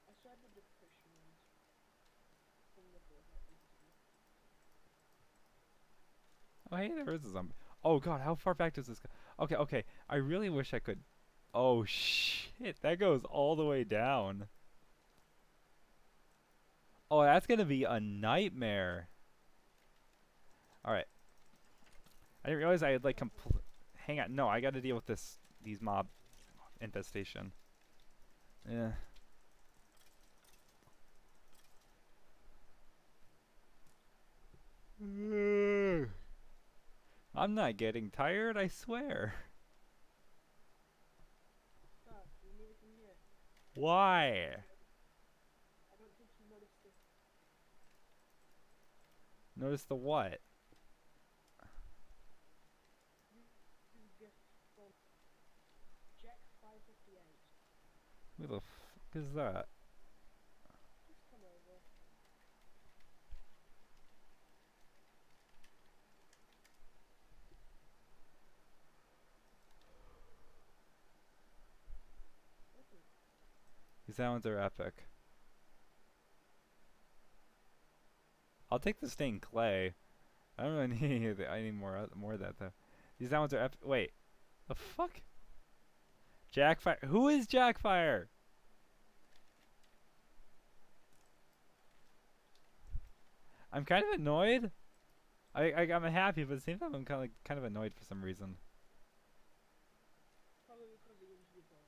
I saw the depression ones from the forehead. Oh hey, there is a zombie. Oh god, how far back does this go? Okay, okay. I really wish I could. Oh shit, that goes all the way down. Oh, that's gonna be a nightmare. All right. I didn't realize I had like hang on. No, I got to deal with these mob infestation. Yeah. I'm not getting tired, I swear. Stop, you need it from here. Why? I don't think you noticed it. Notice the what? You get from Jack 558. Who the fuck is that? Just come over. Listen, These sounds are epic. I'll take the stained clay. I don't really need I need more of that though. These sounds are epic. Wait, the fuck? Jackfire. Who is Jackfire? I'm kind of annoyed. I'm happy, but at the same time I'm kind of annoyed for some reason. probably because he was your boss.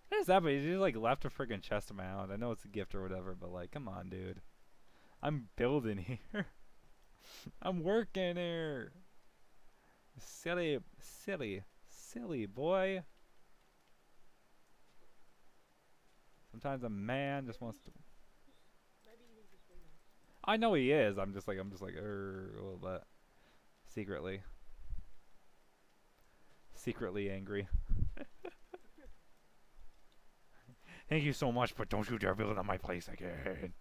What is that? But you just like left a friggin' chest of my own. I know it's a gift or whatever, but like, come on, dude. I'm building here. I'm working here. Silly, silly, silly boy. Sometimes a man just wants to. Maybe he's just being nice. I know he is. I'm just like a little bit secretly, secretly angry. Thank you so much, but don't you dare build on my place again.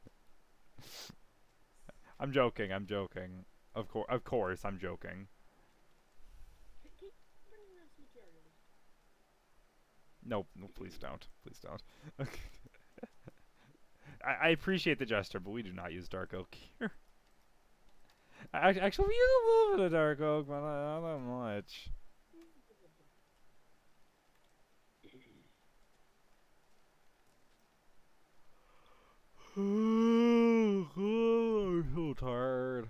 I'm joking. I'm joking. Of course, I'm joking. Keep bringing us materials. No, no, please don't. Please don't. I appreciate the gesture, but we do not use dark oak here. Actually, we use a little bit of dark oak, but not that much. I'm so tired.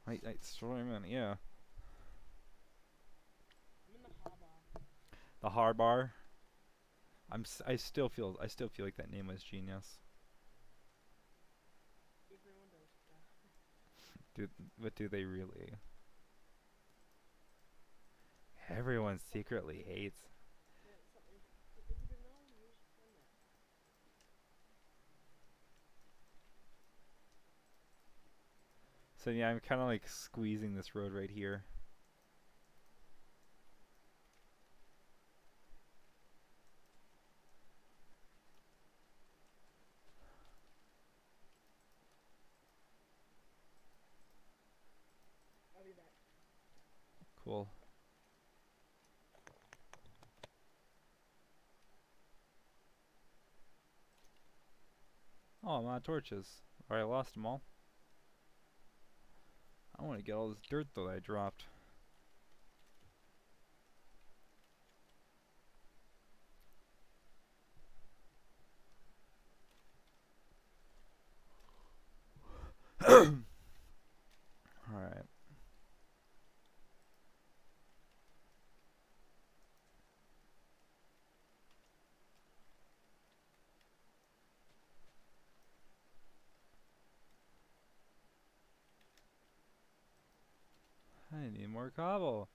I streaming, yeah. I'm in the harbor. The hard bar. I still feel like that name was genius. Everyone does that. But do they really? Everyone secretly hates. Yeah, something for people to know. You should find that. So yeah, I'm kind of like squeezing this road right here. I'll be back. Cool. Oh, I'm out of torches. Alright, I lost them all. I want to get all this dirt that I dropped. Alright. need more cobble.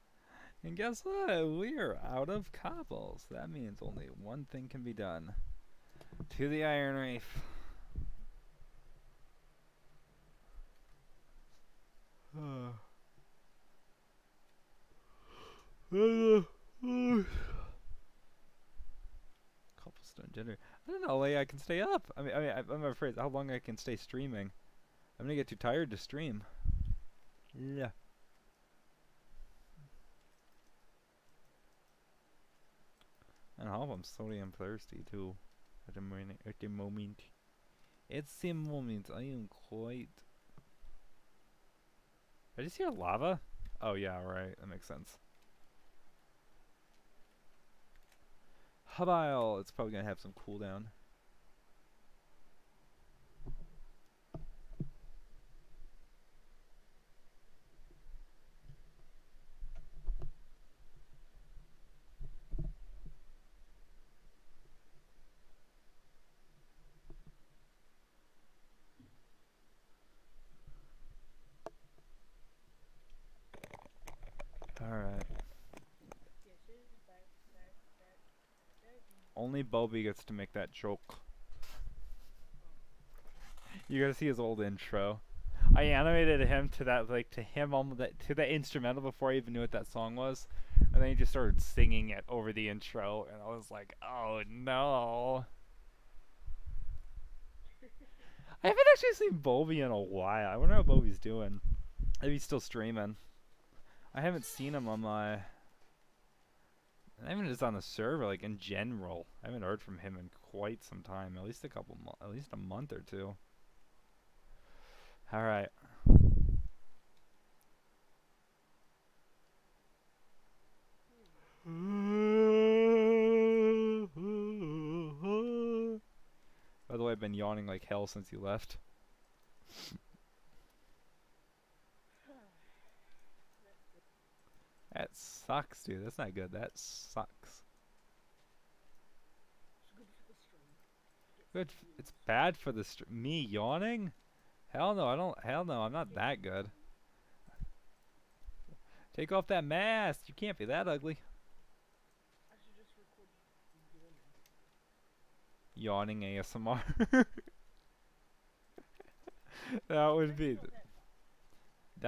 And guess what? We're out of cobbles. That means only one thing can be done. To the iron reef. Cobblestone generator. I don't know, like I can stay up. I'm afraid how long I can stay streaming. I'm gonna get too tired to stream. Yeah. And I hope I'm slowly am thirsty too. At the moment. At the moment. It's the moment. I am quite. I just hear lava? Oh yeah, right. That makes sense. Hubile. It's probably gonna have some cooldown. Alright. Only Bobby gets to make that joke. You gotta see his old intro. I animated him to that, like, to him on that, to the instrumental before I even knew what that song was. And then he just started singing it over the intro, and I was like, oh no. I haven't actually seen Bobby in a while. I wonder how Bobby's doing. If he's still streaming. I haven't seen him on my... I haven't just on the server, like in general. I haven't heard from him in quite some time. At least at least a month or two. Alright. By the way, I've been yawning like hell since you left. That sucks, dude. That's not good. That sucks. Good. It's bad for the me yawning? Hell no, I don't. Hell no, I'm not that good. Take off that mask. You can't be that ugly. Yawning ASMR. That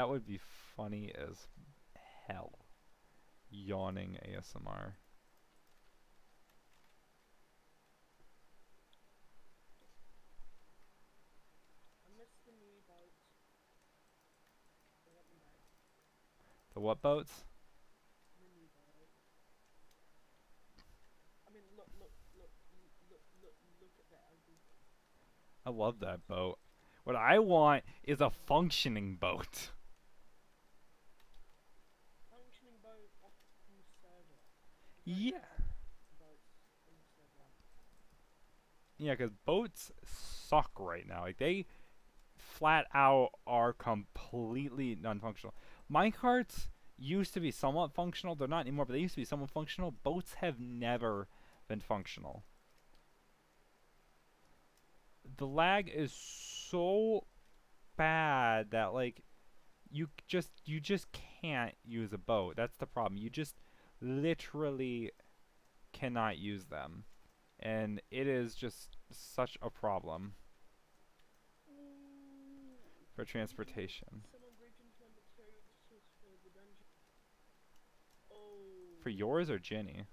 would be funny as hell. Yawning ASMR. The what boats? I mean, look at that ugly thing. I love that boat. What I want is a functioning boat. Functioning boat on the server. Yeah. Yeah, because boats suck right now. Like, they flat out are completely non-functional. Minecarts used to be somewhat functional. They're not anymore, but they used to be somewhat functional. Boats have never been functional. The lag is so bad that, like, you just can't use a boat. That's the problem. You just literally cannot use them. And it is just such a problem for transportation. For yours or Jenny?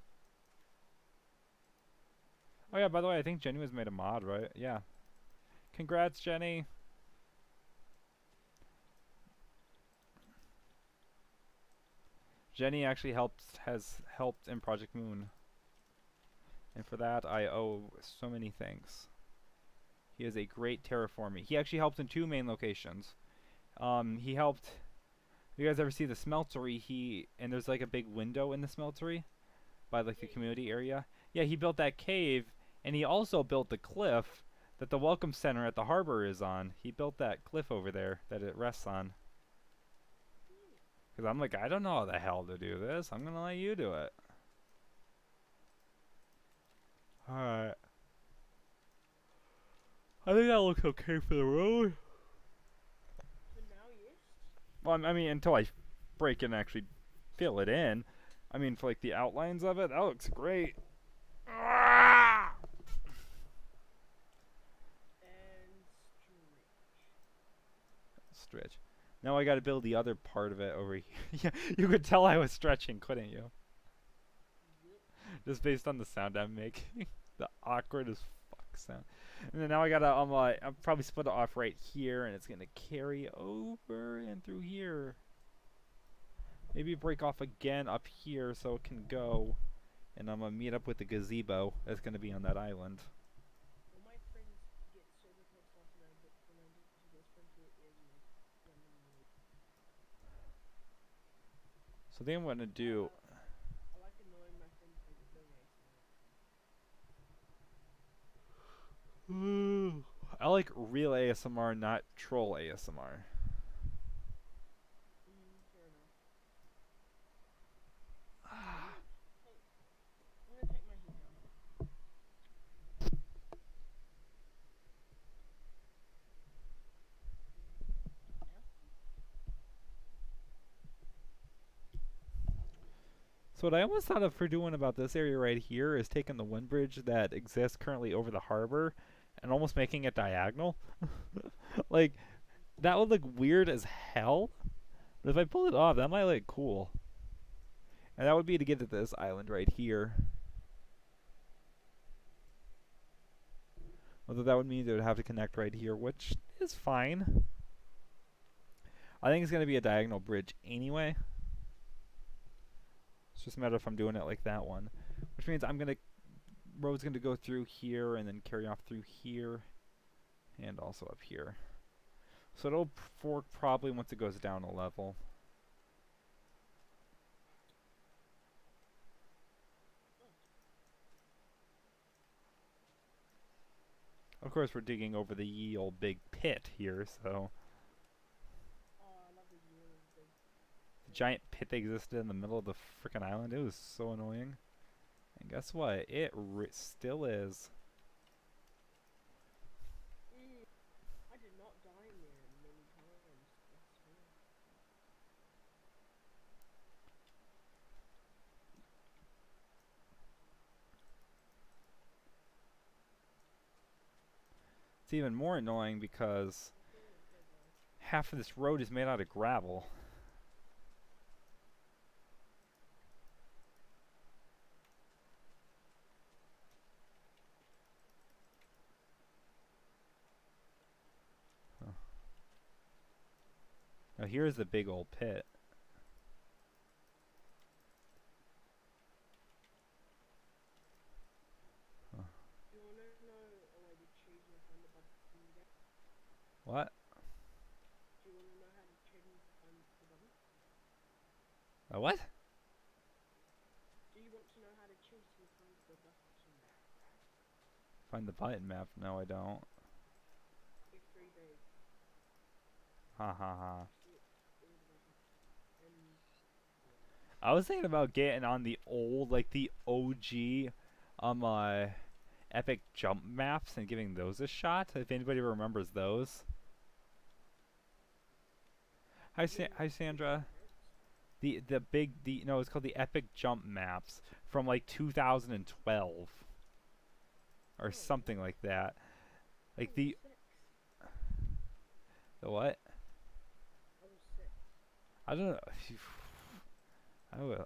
Oh yeah, by the way, I think Jenny was made a mod, right? Yeah. Congrats, Jenny. Jenny actually has helped in Project Moon. And for that, I owe so many thanks. He is a great terraformer. He actually helped in 2 main locations. He helped... You guys ever see the smeltery? And there's like a big window in the smeltery by like the community area. Yeah, he built that cave, and he also built the cliff that the welcome center at the harbor is on. He built that cliff over there that it rests on. Because I'm like, I don't know how the hell to do this. I'm gonna let you do it. Alright. I think that looks okay for the road. For now, yes. Well, I mean, until I break it and actually fill it in. I mean, for like the outlines of it, that looks great. Ah! And Stretch. Now I got to build the other part of it over here. Yeah, you could tell I was stretching, couldn't you? yep. Just based on the sound I'm making. The awkward as fuck sound. And then now I gotta I'll probably split it off right here, and it's gonna carry over and through here. Maybe break off again up here so it can go. And I'm gonna meet up with the gazebo that's gonna be on that island. All my friends get super pissed off now, but when I do this friend who is like randomly. So then I'm gonna do. I like annoying my friends by doing ASMR. I like real ASMR, not troll ASMR. Fair enough. I'm gonna take my heat down. So what I almost thought of for doing about this area right here is taking the wind bridge that exists currently over the harbor and almost making it diagonal. Like, that would look weird as hell. But if I pull it off, that might look cool. And that would be to get to this island right here. Although that would mean they would have to connect right here, which is fine. I think it's going to be a diagonal bridge anyway. It's just a matter if I'm doing it like that one. Which means road's going to go through here and then carry off through here. And also up here. So it'll fork probably once it goes down a level. Of course, we're digging over the ye old big pit here, so. Oh, I love the ye old big. The giant pit that existed in the middle of the frickin' island. It was so annoying. And guess what? It still is. I did not die in there many times. I swear. It's even more annoying because half of this road is made out of gravel. Huh. Now here's the big old pit. Huh. Do you wanna know a way to change my find the button again? What? Do you wanna know how to change my find the button? A what? Do you want to know how to change my find the button? Find the button map. No, I don't. It's pretty big. Ha ha ha. And I was thinking about getting on the old, like the OG, epic jump maps and giving those a shot. If anybody remembers those. Hi, hi Sandra. No, it's called the epic jump maps from like 2012 or something like that. Like the what? I don't know.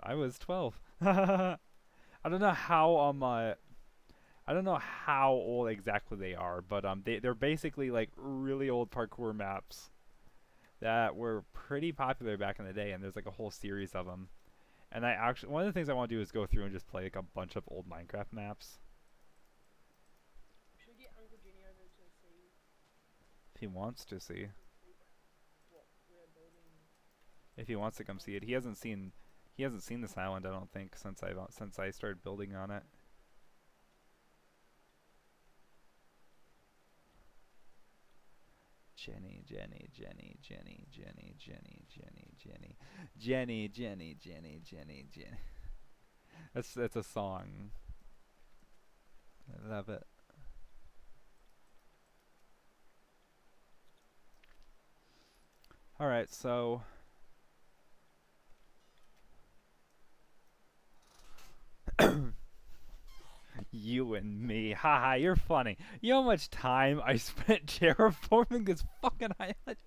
I was 12. I don't know how I don't know how old exactly they are, but they're basically like really old parkour maps that were pretty popular back in the day, and there's like a whole series of them. And one of the things I want to do is go through and just play like a bunch of old Minecraft maps. should we get Uncle Jenny over to see If he wants to see. what we're building? If he wants to come see it, he hasn't seen this island, I don't think, since I started building on it. Jenny. That's a song. I love it. All right, so You and me. Haha, you're funny. You know how much time I spent terraforming this fucking island?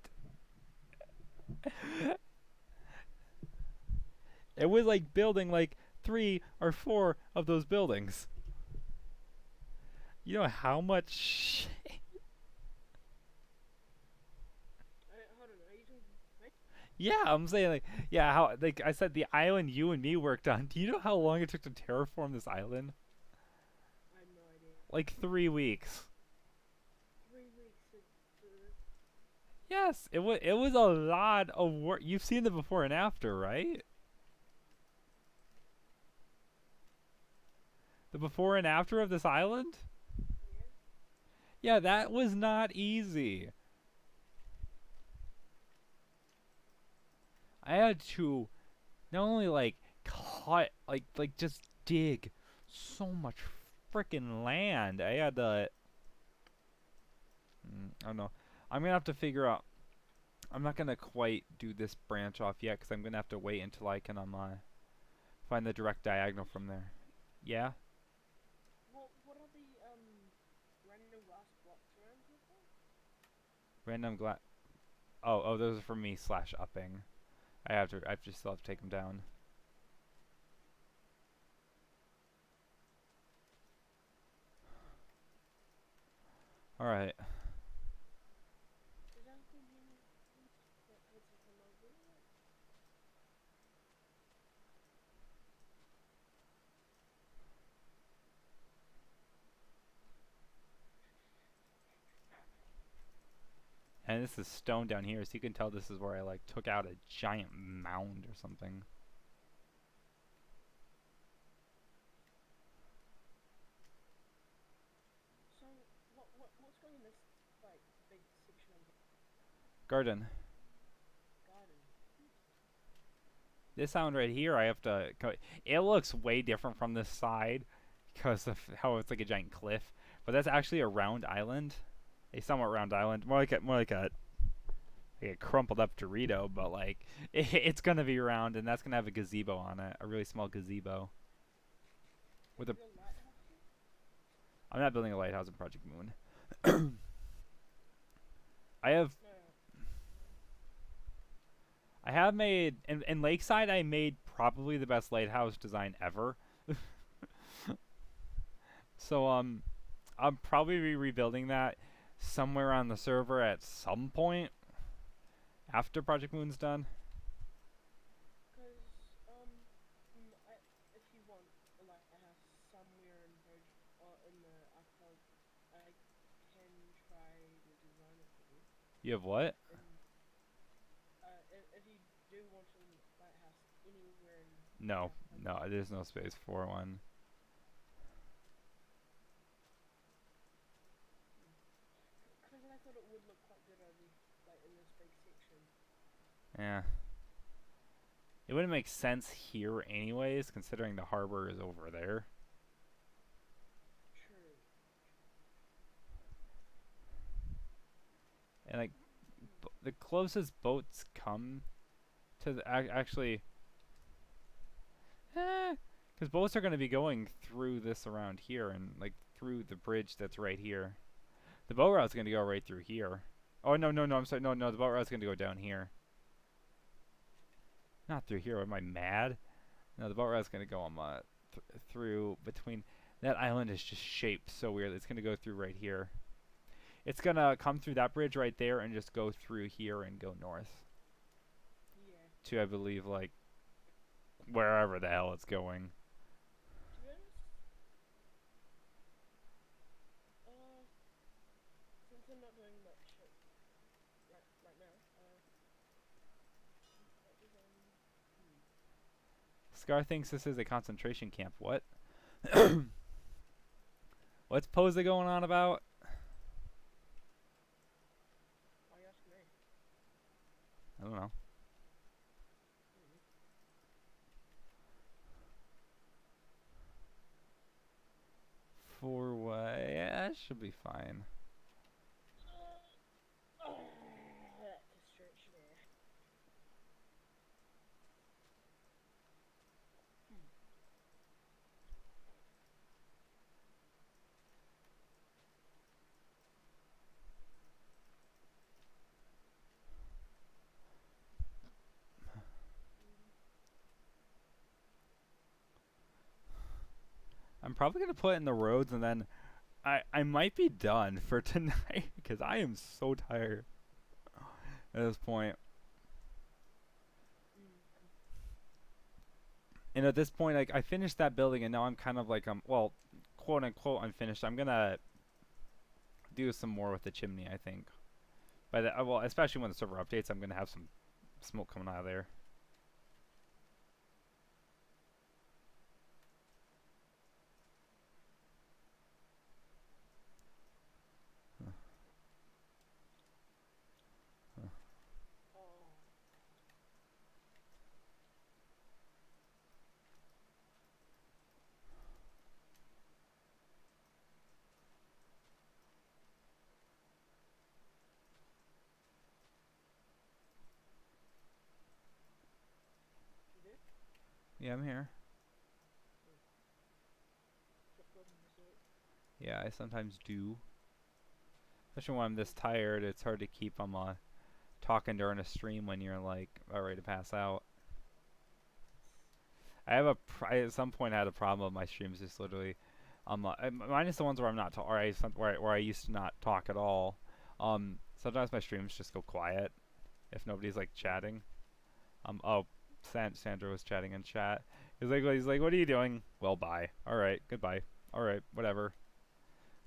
It was like building like 3 or 4 of those buildings. You know how much? Hold on, are you talking me? Yeah, I'm saying like, yeah, how like I said, the island you and me worked on. Do you know how long it took to terraform this island? I have no idea. Like 3 weeks. 3 weeks of Yes, it was a lot of work. You've seen the before and after, right? The before and after of this island? yeah. Yeah, that was not easy. I had to not only like cut, like just dig so much freaking land. I had to. I don't know. I'm gonna have to figure out. I'm not gonna quite do this branch off yet because I'm gonna have to wait until I can find the direct diagonal from there. Yeah, What are the random glass blocks around here for? random glass. Oh, those are for me slash upping. I just still have to take them down. All right. Is Uncle Jimmy had to come over here? And this is stone down here, so you can tell this is where I like took out a giant mound or something. So what's going in this like big section of Garden. garden? This sound right here, I have to. It looks way different from this side because of how it's like a giant cliff. But that's actually a round island, a somewhat round island, more like a crumpled up Dorito. But like, it's gonna be round, and that's gonna have a gazebo on it, a really small gazebo. With a, Your lighthouse here? I'm not building a lighthouse in Project Moon. I have No. I have made in Lakeside. I made probably the best lighthouse design ever. So I'll probably be rebuilding that somewhere on the server at some point after Project Moon's done. Because if you want a lighthouse somewhere in in the archive, I can try to design it for you. You have what? And if you do want a lighthouse anywhere in the No, archive, no, there's no space for one. because I thought it would look quite good over like in this big section. Yeah. It wouldn't make sense here anyways, considering the harbor is over there. True. And like, the closest boats come to the actually, because boats are going to be going through this around here and like through the bridge that's right here. The boat route's going to go right through here. Oh no, I'm sorry. No, the boat route's going to go down here. Not through here. Am I mad? No, the boat route's going to go through between. That island is just shaped so weird. It's going to go through right here. It's going to come through that bridge right there and just go through here and go north. Yeah. To, I believe, like, wherever the hell it's going. To be honest, since I'm not doing much right now, what design? Scar thinks this is a concentration camp. What? What's Posa going on about? Why you ask me? I don't know. Four-way. Yeah, it should be fine. That's a stretch there. I'm probably gonna put in the roads, and then I might be done for tonight because I am so tired at this point. Mm. And at this point, like I finished that building, and now I'm kind of like well, quote unquote unfinished. I'm gonna do some more with the chimney, I think. Well, especially when the server updates, I'm gonna have some smoke coming out of there. Oh. You there? Yeah, I'm here. Oh. Kept going for a sec. Yeah, I sometimes do. Especially when I'm this tired, it's hard to keep talking during a stream when you're like about ready to pass out. I at some point had a problem with my streams just literally, minus the ones where I'm not where I used to not talk at all. Sometimes my streams just go quiet if nobody's like chatting. Oh, Sandra was chatting in chat. He's like, what are you doing? Well, bye. All right, goodbye. All right, whatever.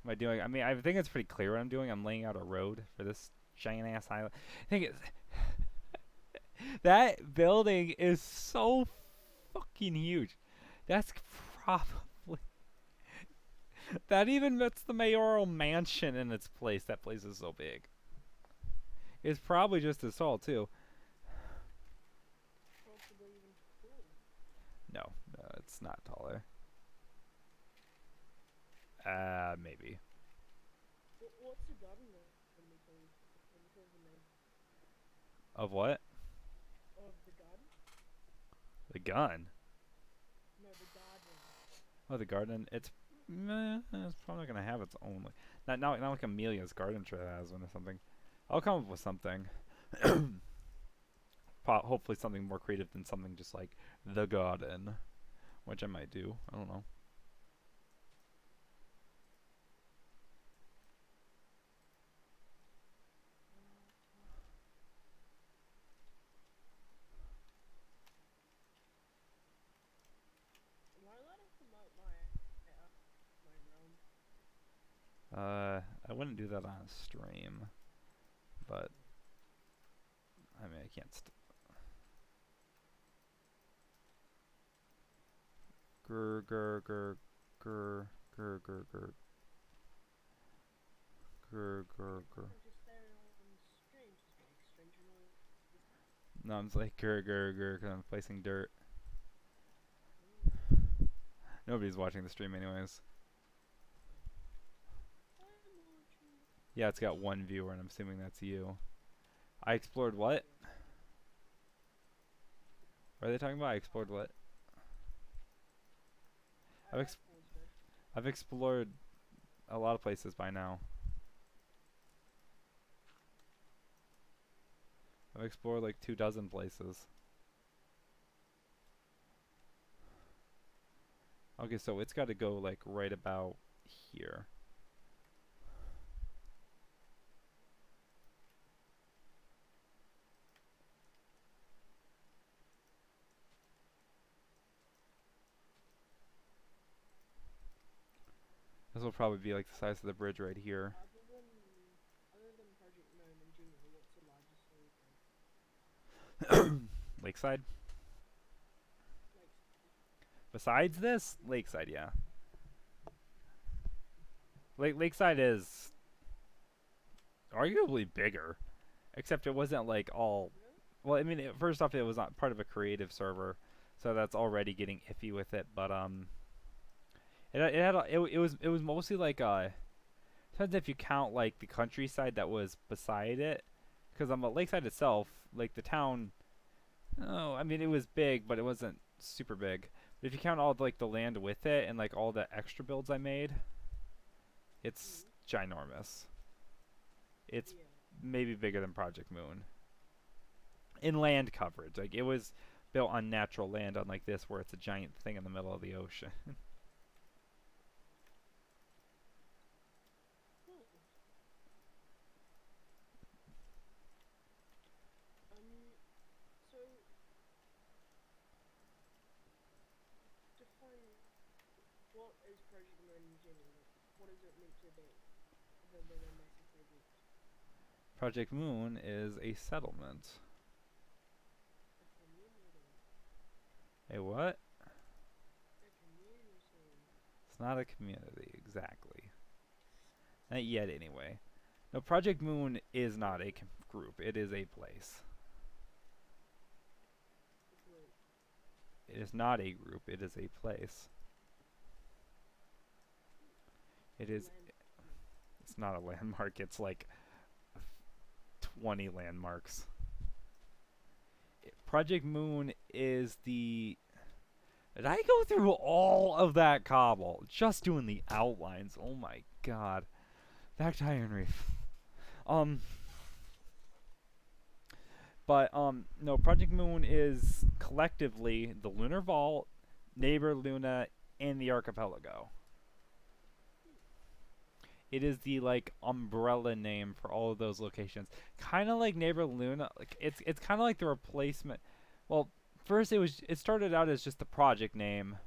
What am I doing? I mean, I think it's pretty clear what I'm doing. I'm laying out a road for this giant ass island. I think it's that building is so fucking huge. That's probably that even puts the mayoral mansion in its place. That place is so big. It's probably just as tall too. Possibly even cool. No, it's not taller. Maybe. What's the garden there? Let me tell you. Let me tell you the name Of what? of the garden. The gun. No, the garden. Oh, the garden. It's probably not gonna have its own. Not like Amelia's garden tree has one or something. I'll come up with something. Hopefully something more creative than something just like the garden, which I might do. I don't know. Am I allowed to promote my realm? I wouldn't do that on a stream, but I mean I can't. Grr grr grr grr grr grr grr grr grr grr. I'm just there on stream, just make stranger noise. No, I'm just like grr grr grr because I'm placing dirt. Mm. Nobody's watching the stream anyways. I'm watching. Yeah, it's got one viewer, and I'm assuming that's you. I explored what? What are they talking about? I explored what? I've explored a lot of places by now. I've explored like 24 places. Okay, so it's got to go like right about here. This will probably be like the size of the bridge right here. Other than Project Gnome and Junior, what's the largest Lakeside? like? Besides this? Lakeside, yeah. Lakeside is arguably bigger. Except it wasn't like all... Really? Well, I mean, first off, it was not part of a creative server. So that's already getting iffy with it. But, it was mostly like, depends if you count, like, the countryside that was beside it. Because on the lakeside itself, like, the town... Oh, I mean, it was big, but it wasn't super big. But if you count all like the land with it and like all the extra builds I made, it's ginormous. It's Yeah. maybe bigger than Project Moon in land coverage. Like it was built on natural land, unlike this where it's a giant thing in the middle of the ocean. Project Moon in general? Like, what is it meant to be, other than a massive project? Project Moon is a settlement. A community. A what? A community. It's not a community, exactly. Not yet, anyway. No, Project Moon is not a group. It is a place. A group. It is not a group. It is a place. It is. Land. It's not a landmark. It's like 20 landmarks. Project Moon is the. Did I go through all of that cobble just doing the outlines? Oh my god. Back to Iron Reef. But no, Project Moon is collectively the Lunar Vault, Neighbor Luna, and the Archipelago. It is the like umbrella name for all of those locations. Kind of like Neighbor Luna. Like it's kind of like the replacement. Well, first it started out as just the project name,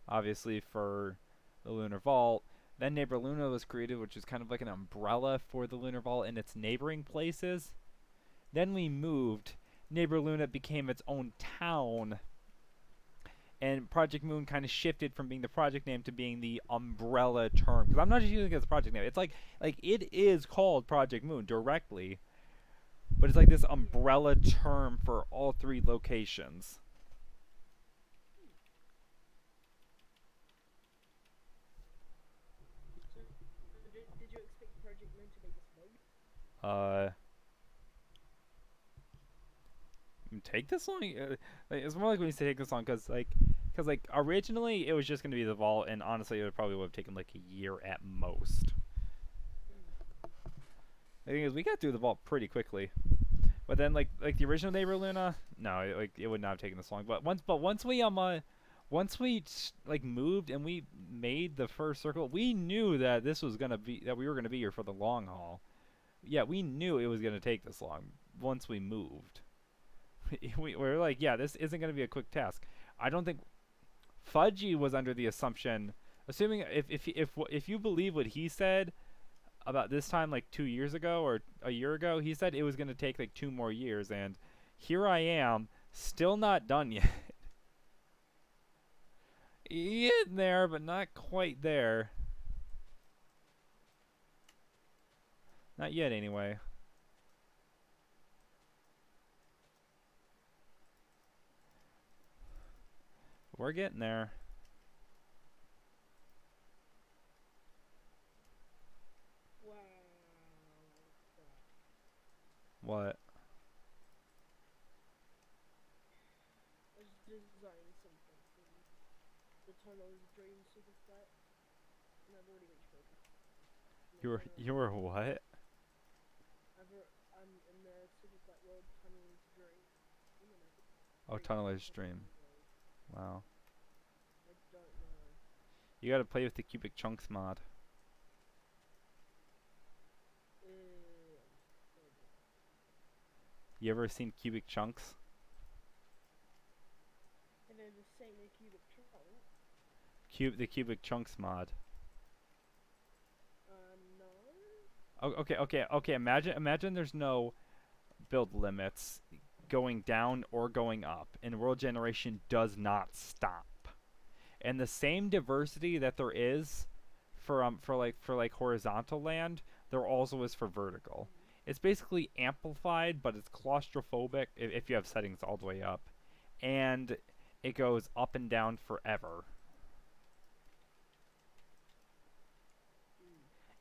obviously for the Lunar Vault. Then Neighbor Luna was created, which is kind of like an umbrella for the Lunar Vault and its neighboring places. Then we moved. Neighbor Luna became its own town. And Project Moon kind of shifted from being the project name to being the umbrella term. Because I'm not just using it as a project name. It's like it is called Project Moon directly. But it's like this umbrella term for all three locations. So, did you expect Project Moon to be this big? Uh, take this long? Like, it's more like when you say take this long, because like originally it was just gonna be the vault, and honestly, it probably would have taken like a year at most. The thing is, we got through the vault pretty quickly. But then, like the original Neighbor Luna, no, it would not have taken this long. But once we like moved and we made the first circle, we knew that we were gonna be here for the long haul. Yeah, we knew it was gonna take this long once we moved. we were like, yeah, this isn't gonna be a quick task. I don't think Fudgy was under the assumption, assuming if you believe what he said about this time like 2 years ago or a year ago, he said it was going to take like 2 more years, and here I am, still not done yet. Getting there, but not quite there. Not yet, anyway. We're getting there. Wow. What? I was designing something in the tunnel's dream super flat, and I've already reached focus. You were what? I'm in the super flat world tunnel's dream, and I could Oh, Tunneler's Stream. Wow. I don't know. You gotta play with the cubic chunks mod. You ever seen cubic chunks? Have I ever seen a cubic trunk? The cubic chunks mod. No. Oh, okay. Imagine there's no build limits going down or going up, and world generation does not stop. And the same diversity that there is for like horizontal land, there also is for vertical. It's basically amplified, but it's claustrophobic if you have settings all the way up, and it goes up and down forever.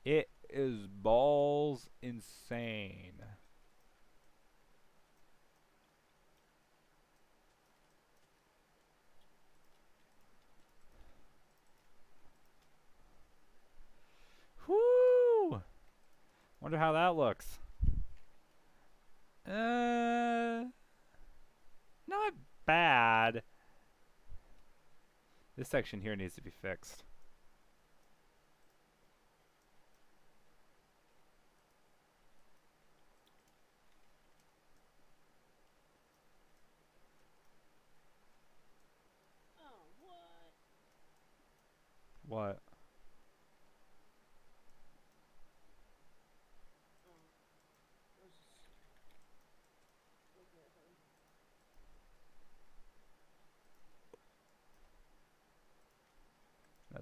It is balls insane. Whoo! Wonder how that looks. Not bad. This section here needs to be fixed. Oh, what? What?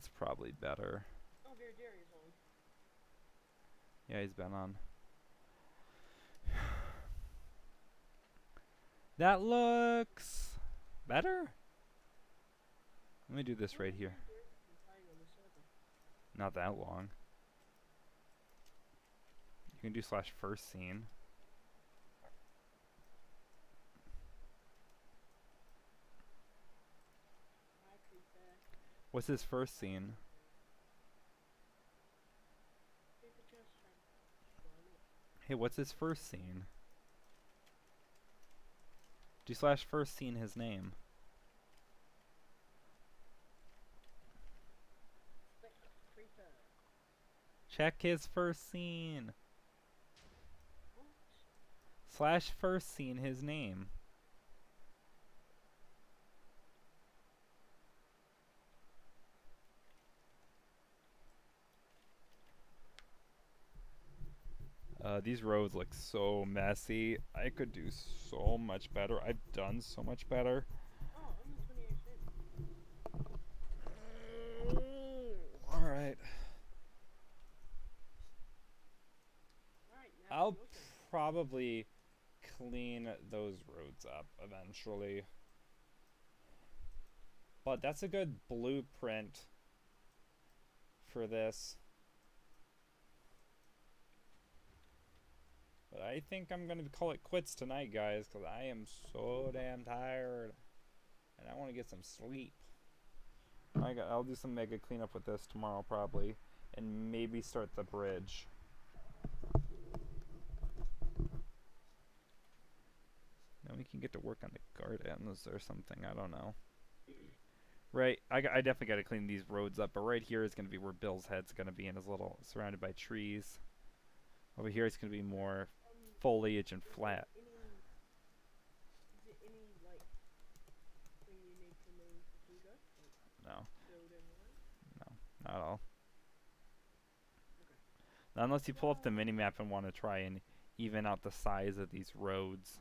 That's probably better. Oh, Jerry's on. Yeah, he's been on. That looks better. Let me do this right here. Not that long. You can do slash first scene. What's his first scene? Hey, what's his first scene? Do slash first scene his name. Check his first scene. Slash first scene his name. These roads look so messy. I could do so much better. I've done so much better. Oh, only 28 cents. Alright. Alright, I'll probably clean those roads up eventually. But that's a good blueprint for this. But I think I'm going to call it quits tonight, guys, because I am so damn tired. And I want to get some sleep. I'll do some mega cleanup with this tomorrow, probably. And maybe start the bridge. Then we can get to work on the gardens or something. I don't know. Right, I definitely got to clean these roads up. But right here is going to be where Bill's head's going to be in his little, surrounded by trees. Over here it's going to be more foliage and flat. Is it any, like, thing you need from me to do that? Like, No. building one? No, not at all. Okay. Not unless you pull up the mini-map and want to try and even out the size of these roads.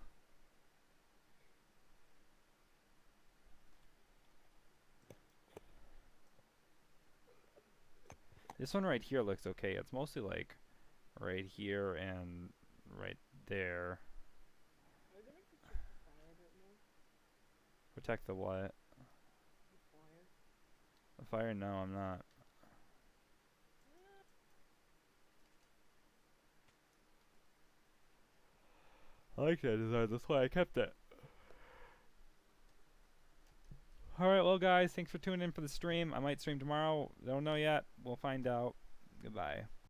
This one right here looks okay. It's mostly like right here and right there. Are you gonna protect the fire a bit more? Protect the what? The fire? The fire? No, I'm not. I like that design. That's why I kept it. Alright, well guys, thanks for tuning in for the stream. I might stream tomorrow. Don't know yet. We'll find out. Goodbye.